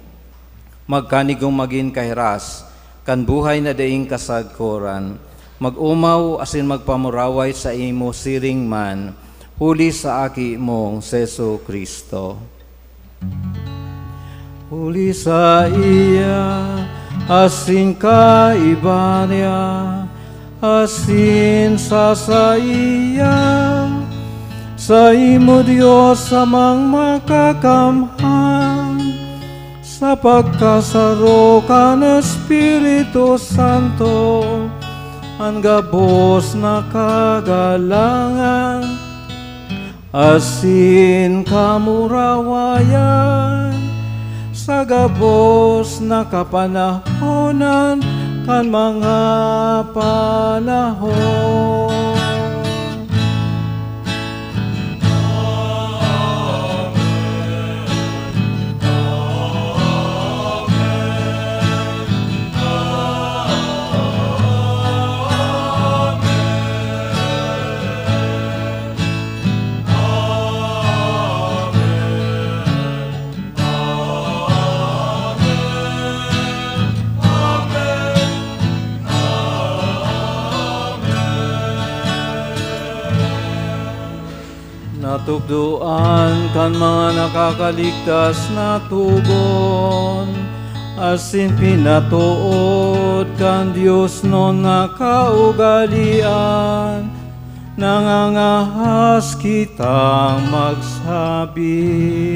magkanigong maging kahiras, kan buhay na daing kasagkoran, mag-umaw asin magpamuraway sa imo siring man, huli sa aki mong Seso Kristo. Huli sa iya, asin kaiba niya, asin sa iya, sa imo Diyos amang makakamhan, sa pagkasaro ka ng Espiritu Santo, ang gabos na kagalangan, asin kamurawayan, sa gabos na kapanahonan, kan mga panahon. Natugduan kan mga nakakaligtas na tugon, asin pinatuod kan Diyos non nakaugalian, nangangahas kitang magsabi.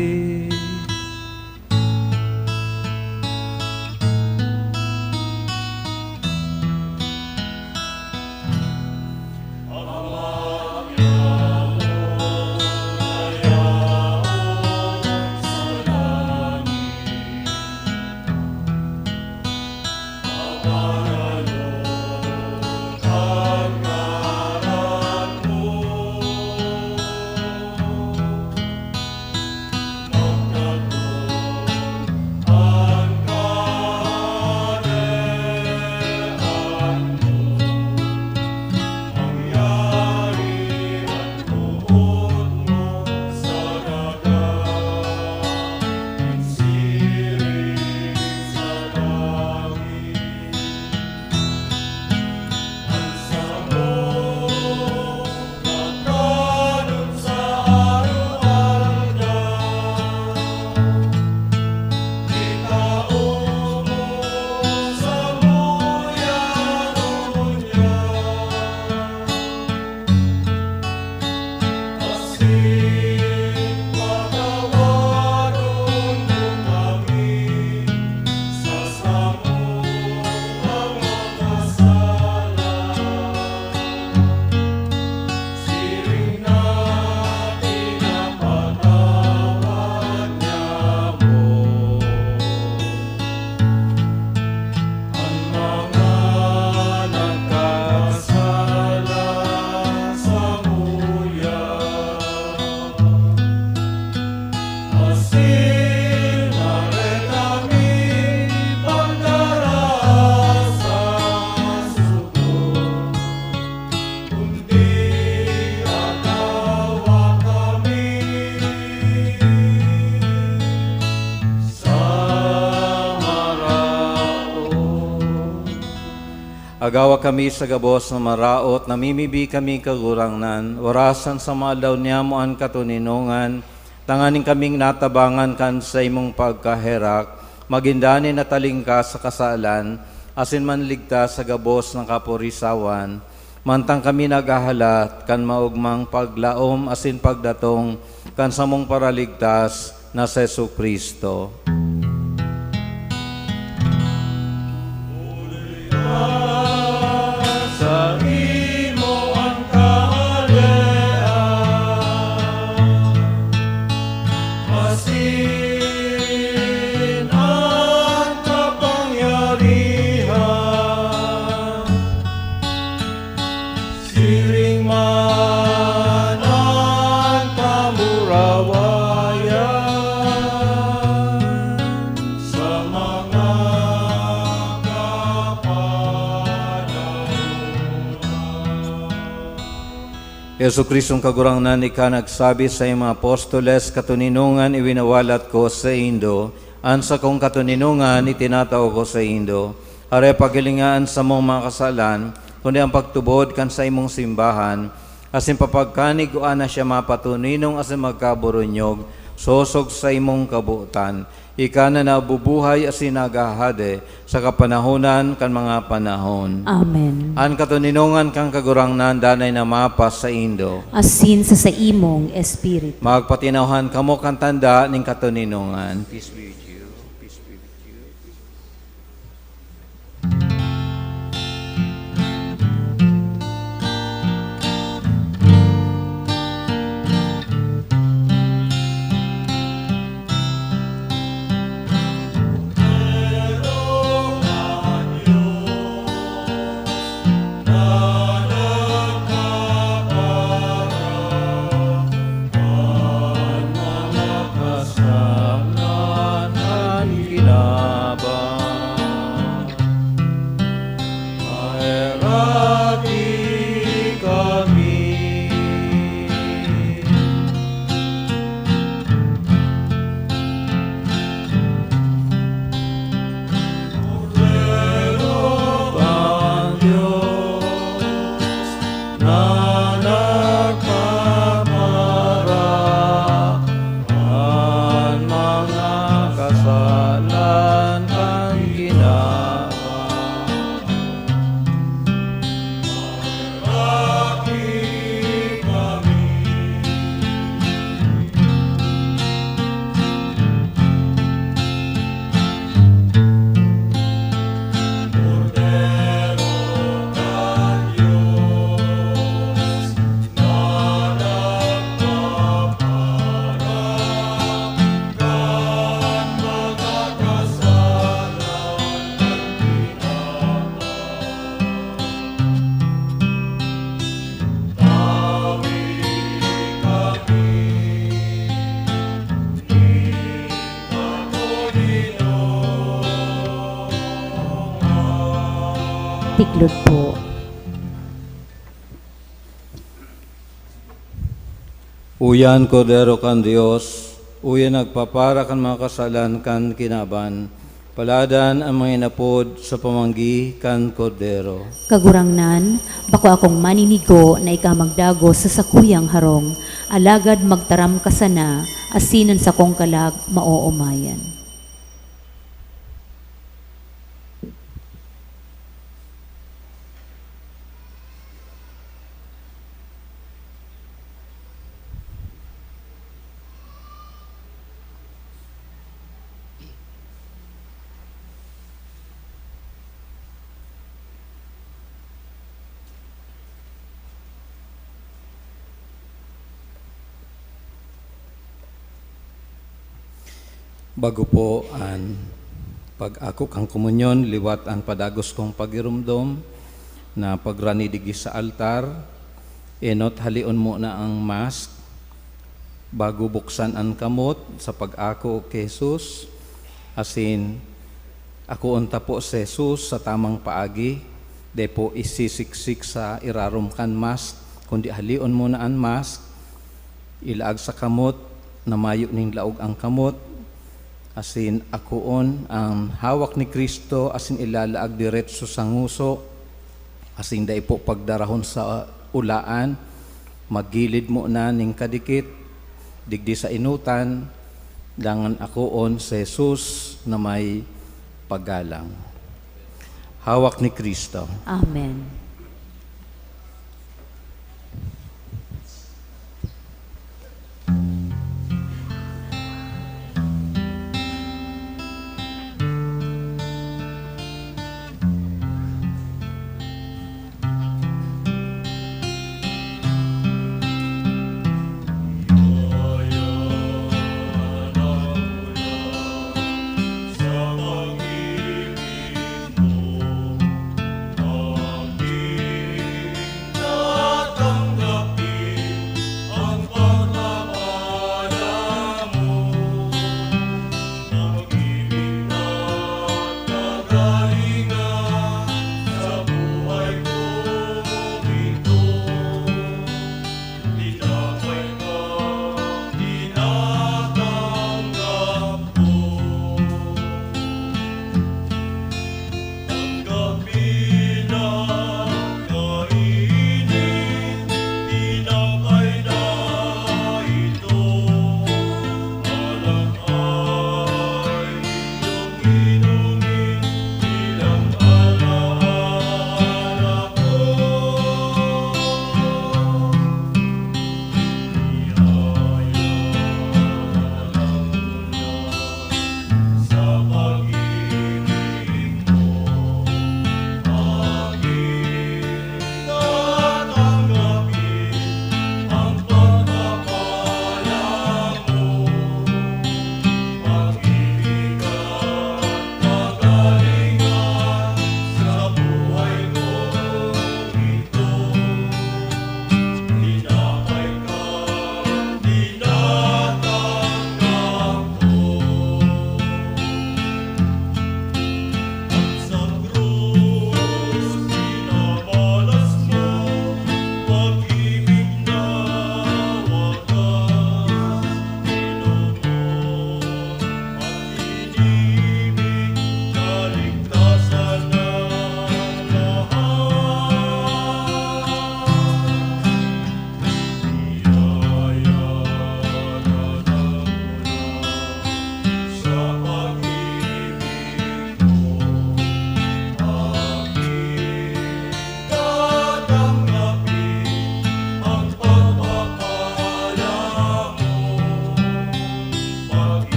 Agawa kami sa gabos na maraot, namimibi kami kagurangnan, orasan sa malaw niya mo ang katuninungan, tanganing kaming natabangan kan sa imong pagkaherak, magindani na talingka sa kasalan, asin man ligtas sa gabos ng kapurisawan, mantang kami nagahalat, kan maugmang paglaom, asin pagdatong, kan samong paraligtas na sa Jesucristo. Sa imo ang kaalian, asin ang kapangyarihan, siring man ang pamurawayan sa mga Yesu Kristong kagurangnan, ika nagsabi sa iyong mga apostoles, katuninungan iwinawalat ko sa Indo, ansa kong katuninungan itinatao ko sa Indo. Are pagilingaan sa mong mga kasalan, kundi ang pagtubod kan sa imong simbahan, asin papagkanig o ana siya mapatuninong asin magkaburunyog, sosog sa imong kabuutan. Ika na nabubuhay asin nagahade sa kapanahonan kan mga panahon. Amen. An katuninungan kang kagurangnan danay na mapas sa Indo. Asin sa imong espiritu. Magpatinawhan kamo kan tanda ning katuninungan. Peace be with you. Peace be with you. Tiklod po. Uyan Kordero kan Dios, uyan nagpapara kan mga kasalan kan kinaban, paladan ang mga inapod sa pamanggi kan Kordero. Kagurangnan, bako akong maninigo na ika magdago sa sakuyang harong, alagad magtaram ka sana, asinan sa kong kalag maoomayan. Bago po an pag-akok ang komunyon, liwat ang padagos kong pagirumdom na pagrani digi sa altar, enot halion mo na ang mask bago buksan ang kamot sa pag-ako kay Jesus, asin ako unta po sa Jesus sa tamang paagi, de po isisiksik sa irarom kan mask, kundi halion mo na ang mask, ilaag sa kamot, na mayo ning laog ang kamot, asin akoon ang hawak ni Kristo, asin ilalaag diretso sa nguso, Asing dai po pagdarahon sa ulaan, magilid mo na ning kadikit, digdi sa inutan, dangan akoon sa Jesus na may paggalang. Hawak ni Kristo. Amen.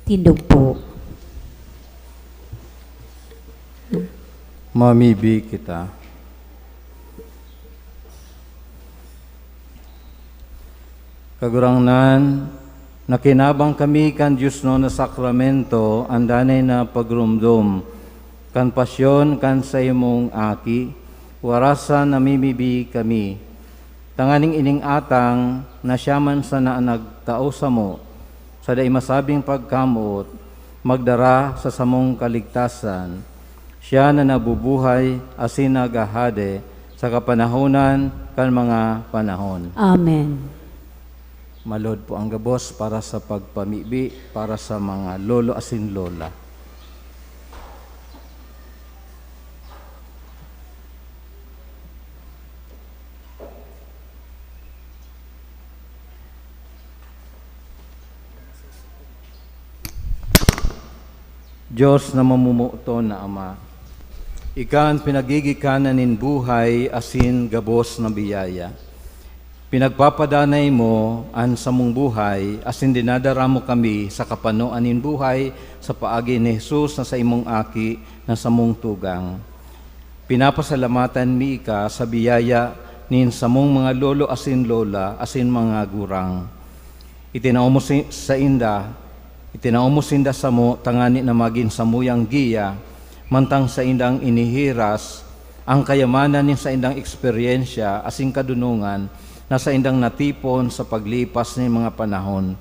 Tindog po. Mamibi kita. Kagurangnan, nakinabang kami kan Diyos no na sakramento, andanay na pagrumdum, kan pasyon kan sa imong aki, warasan namimibi kami. Tanganing ining atang, nasyaman sa na nagtao sa mo, sa day masabing pagkamot, magdara sa samong kaligtasan. Siya na nabubuhay asin nagahade sa kapanahonan kan mga panahon. Amen. Malod po ang gabos para sa pagpamibi para sa mga lolo asin lola. Diyos na mamumuto na Ama, ikan pinagigikanan buhay asin gabos na biyaya. Pinagpapadanay mo an samong buhay asin dinadara mo kami sa kapanoan nin buhay sa paagi ni Jesus na sa imong aki na samong tugang. Pinapasalamatan mi ka sa biyaya nin samong mga lolo asin lola asin mga gurang. Itinao mo sa inda Itinaumosinda sa mo, tangani na maging samuyang giya, mantang sa indang inihiras, ang kayamanan ni sa indang eksperyensya, asing kadunungan, na sa indang natipon sa paglipas ni mga panahon.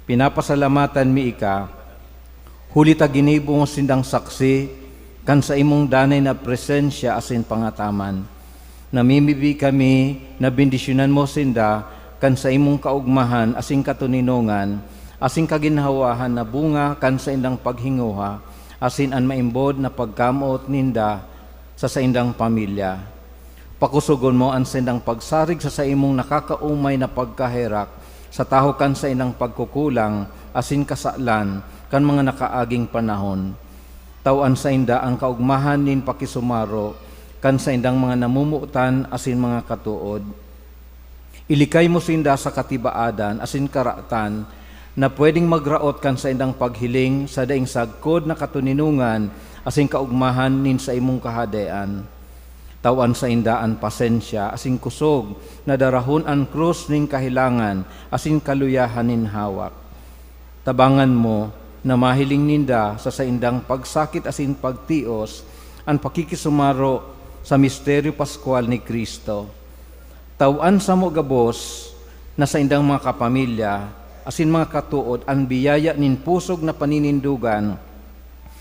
Pinapasalamatan mi ika, huli ta ginibo mo sindang saksi, kan sa imong danay na presensya asin pangataman. Namimibi kami, na bendisyonan mo sinda, kan sa imong kaugmahan, asing katuninongan, asin kaginhawahan na bunga kan sa indang paghinguha, asin an maimbod na pagkamot ninda sa indang pamilya. Pakusugon mo ang sindang pagsarig sa imong nakakaumay na pagkaherak, sa taho kan sa indang pagkukulang, asin kasaklan, kan mga nakaaging panahon. Tawan sa inda ang kaugmahan nin pakisumaro, kan sa indang mga namumutan, asin mga katuod. Ilikay mo sinda sa katibaadan, asin karatan, na pwedeng magraot kan sa indang paghiling sa daing sagkod na katuninungan asing kaugmahan nin sa imong kahadean. Tawan sa indaan pasensya asing kusog na darahon ang krus ning kahilangan asing kaluyahan nin hawak. Tabangan mo na mahiling ninda sa indang pagsakit asin pagtios ang pakikisumaro sa misteryo paskwal ni Kristo. Tawan sa mo gabos na sa indang mga kapamilya asin mga katuod ang biyaya nin pusog na paninindugan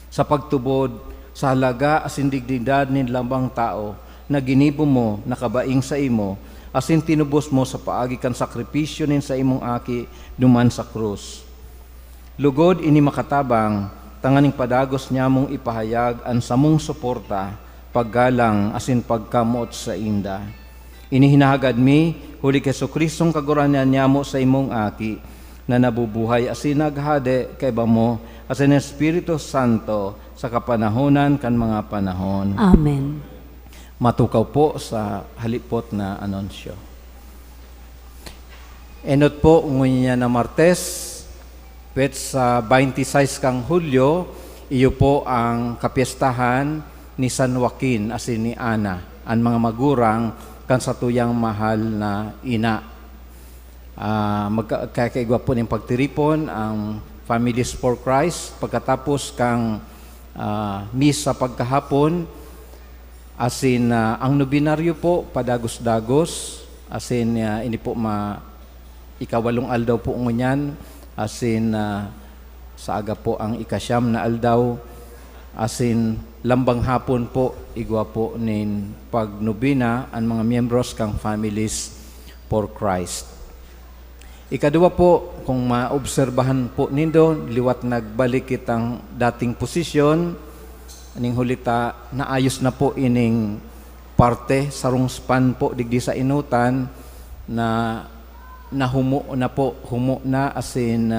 sa pagtubod sa halaga asin dignidad nin lambang tao na ginibo mo nakabaing sa imo asin tinubos mo sa paagi kan sakripisyo nin sa imong aki duman sa krus. Lugod ini makatabang tanganing padagos niya mong ipahayag ang samong suporta paggalang asin pagkamot sa inda. Inihinahagad mi huli kay Jesucristong kaguranan niya mo sa imong aki na nabubuhay asin naghade kay mo asin Espiritu Santo sa kapanahonan kan mga panahon. Amen. Matukaw po sa halipot na anunsyo. Enot po ngunya na Martes, pet sa 26 kang Hulyo, iyo po ang kapiestahan ni San Joaquin asin ni Ana, ang mga magurang kan sa tuyang mahal na ina. Magkakaigwa po ng pagtiripon ang Families for Christ pagkatapos kang misa pagkahapon asin ang nobinaryo po padagos-dagos asin ini po ikawalong aldaw po ngunyan asin sa aga po ang ikasyam na aldaw asin lambang hapon po igwa po nin pagnobina ang mga miyembros kang Families for Christ. Ikadua po, kung maobserbahan po nindo, liwat nagbalik kitang dating posisyon, aning hulita, naayos na po ining parte, sarong span po, digdi sa inutan, na humo na asin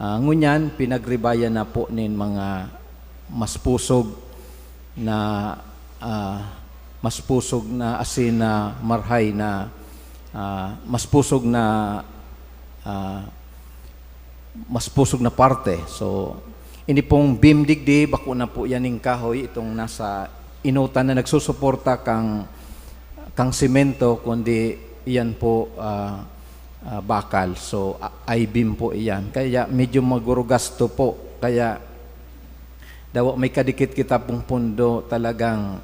ngunyan, pinagribayan na po nin mga mas pusog na asin na marhay na mas pusog na parte. So, ini pong beam digdi, bako na po yaning kahoy, itong nasa inutan na nagsusuporta kang simento, kundi iyan po bakal. So, I-beam po iyan. Kaya medyo magurugasto po. Kaya daw may kadikit kita pong pundo talagang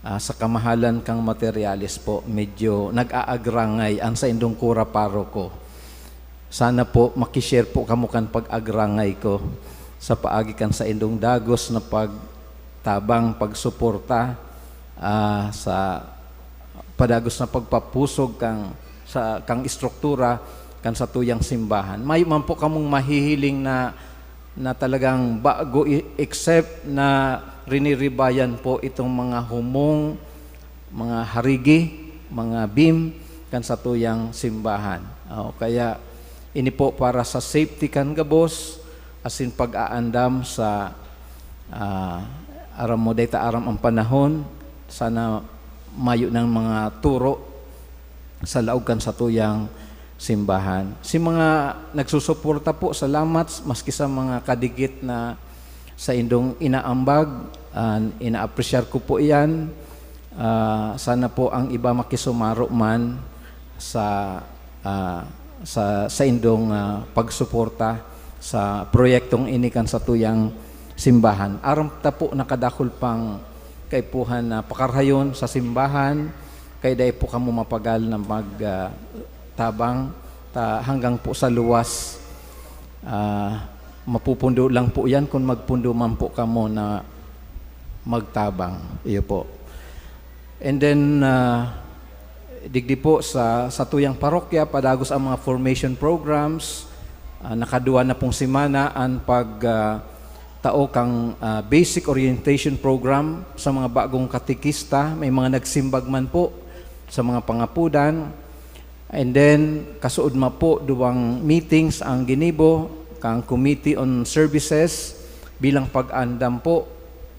sa kamahalan kang materialis po, medyo nag-aagrangay ang sa indong kura paroko. sana po makishare po kamo kan pag-agrangay ko sa paagi kan sa indong dagos na pagtabang, pagsuporta sa padagos na pagpapusog kang istruktura kan sa tuyang simbahan. May man po kamong mahihiling na talagang bago except na riniribayan po itong mga humong, mga harigi, mga bim kan sa tuyang simbahan. Kaya ini po para sa safety kan gabos asin pag-aandam sa aram mo dayta aram ang panahon, sana mayo ng mga turo sa laog kan sa tuyang simbahan. Si mga nagsusuporta po, salamat maski sa mga kadigit na sa indong inaambag, ina-appreciate ko po iyan. Sana po ang iba makisumaro man sa indong pagsuporta sa proyektong inikan sa tuyang simbahan. Aram ta po nakadakol pang kaipuhan na pakarhayon sa simbahan, kay day po kamo mapagal na magtabang hanggang po sa luwas. Mapupundo lang po yan kung magpundo man po kamo na magtabang. Iyo po. And then, digdi po sa tuyang parokya, padagos ang mga formation programs. Nakaduwa na pong simana ang tao kang basic orientation program sa mga bagong katikista. May mga nagsimbag man po sa mga pangapudan. And then, kasuod ma po duwang meetings ang ginibo kang Committee on Services bilang pag-andam po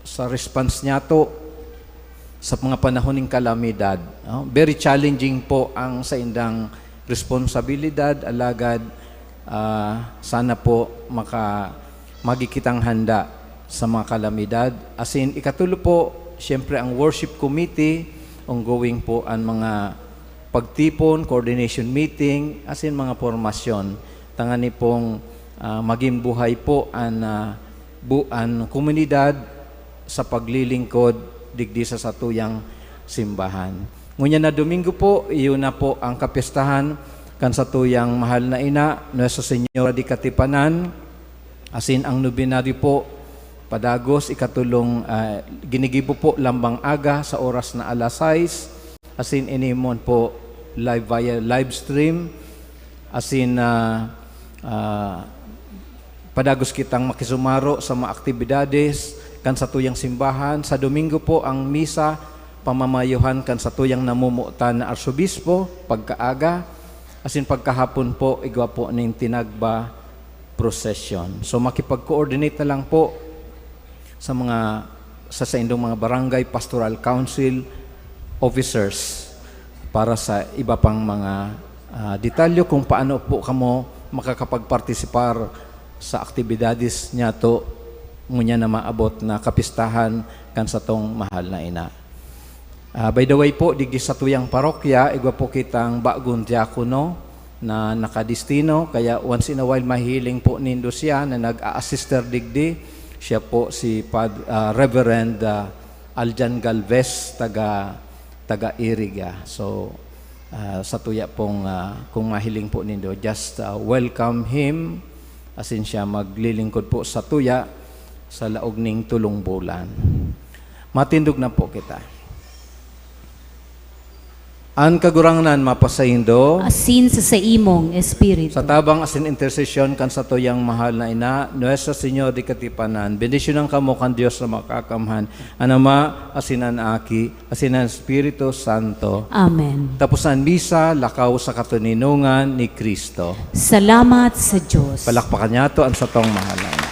sa response niya to sa mga panahon ng kalamidad. Very challenging po ang sa indang responsibilidad, alagad sana po magikitang handa sa mga kalamidad. As in, ikatulo po, siyempre ang worship committee, ongoing po ang mga pagtipon, coordination meeting, as in mga formasyon. Tangani pong maging buhay po ang komunidad sa paglilingkod digdi sa satuyang simbahan. Ngunya na Domingo po, iyon na po ang kapistahan kan satuyang mahal na ina, Nuestra Señora di Katipunan, asin ang nobinary po, padagos, ikatulong, ginigibo po lambang aga sa oras na alas 6, asin inimon po live via live stream, asin padagos kitang makisumaro sa mga aktibidades kan sa tuyang simbahan. Sa Domingo po ang misa, pamamayuhan kan sa tuyang namumutan na arsobispo, pagkaaga, asin pagkahapon po, igwa po ng tinagba procession. So makipag-coordinate na lang po sa indong mga barangay pastoral council officers para sa iba pang mga detalyo kung paano po kamo makakapagpartisipar sa aktibidades niya to ngunya na maabot na kapistahan kan sa tong mahal na ina. By the way po, digdi sa tuyang parokya, igwa po kitang bagong diakono na nakadistino, kaya once in a while mahiling po nindo siya na nag-a-assister digdi. Siya po si Reverend Aljan Galvez, taga Iriga. So, sa tuya pong, kung mahiling po nindo, just welcome him, asin siya maglilingkod po sa tuya, sa laog ning tulong bulan. Matindog na po kita. An kagurangnan mapasaindo, Asin sa imong espiritu. sa tabang asin intercession kan sa tuyang mahal na ina, Nuestra Señora di Katipunan, bendisyonan kamo kan Dios na makakamhan, anama asinan aki, asinan Espiritu Santo. Amen. Tapusan misa, lakaw sa katuninungan ni Kristo. Salamat sa Diyos. Palakpakan niya to ang sa tong mahal na ina.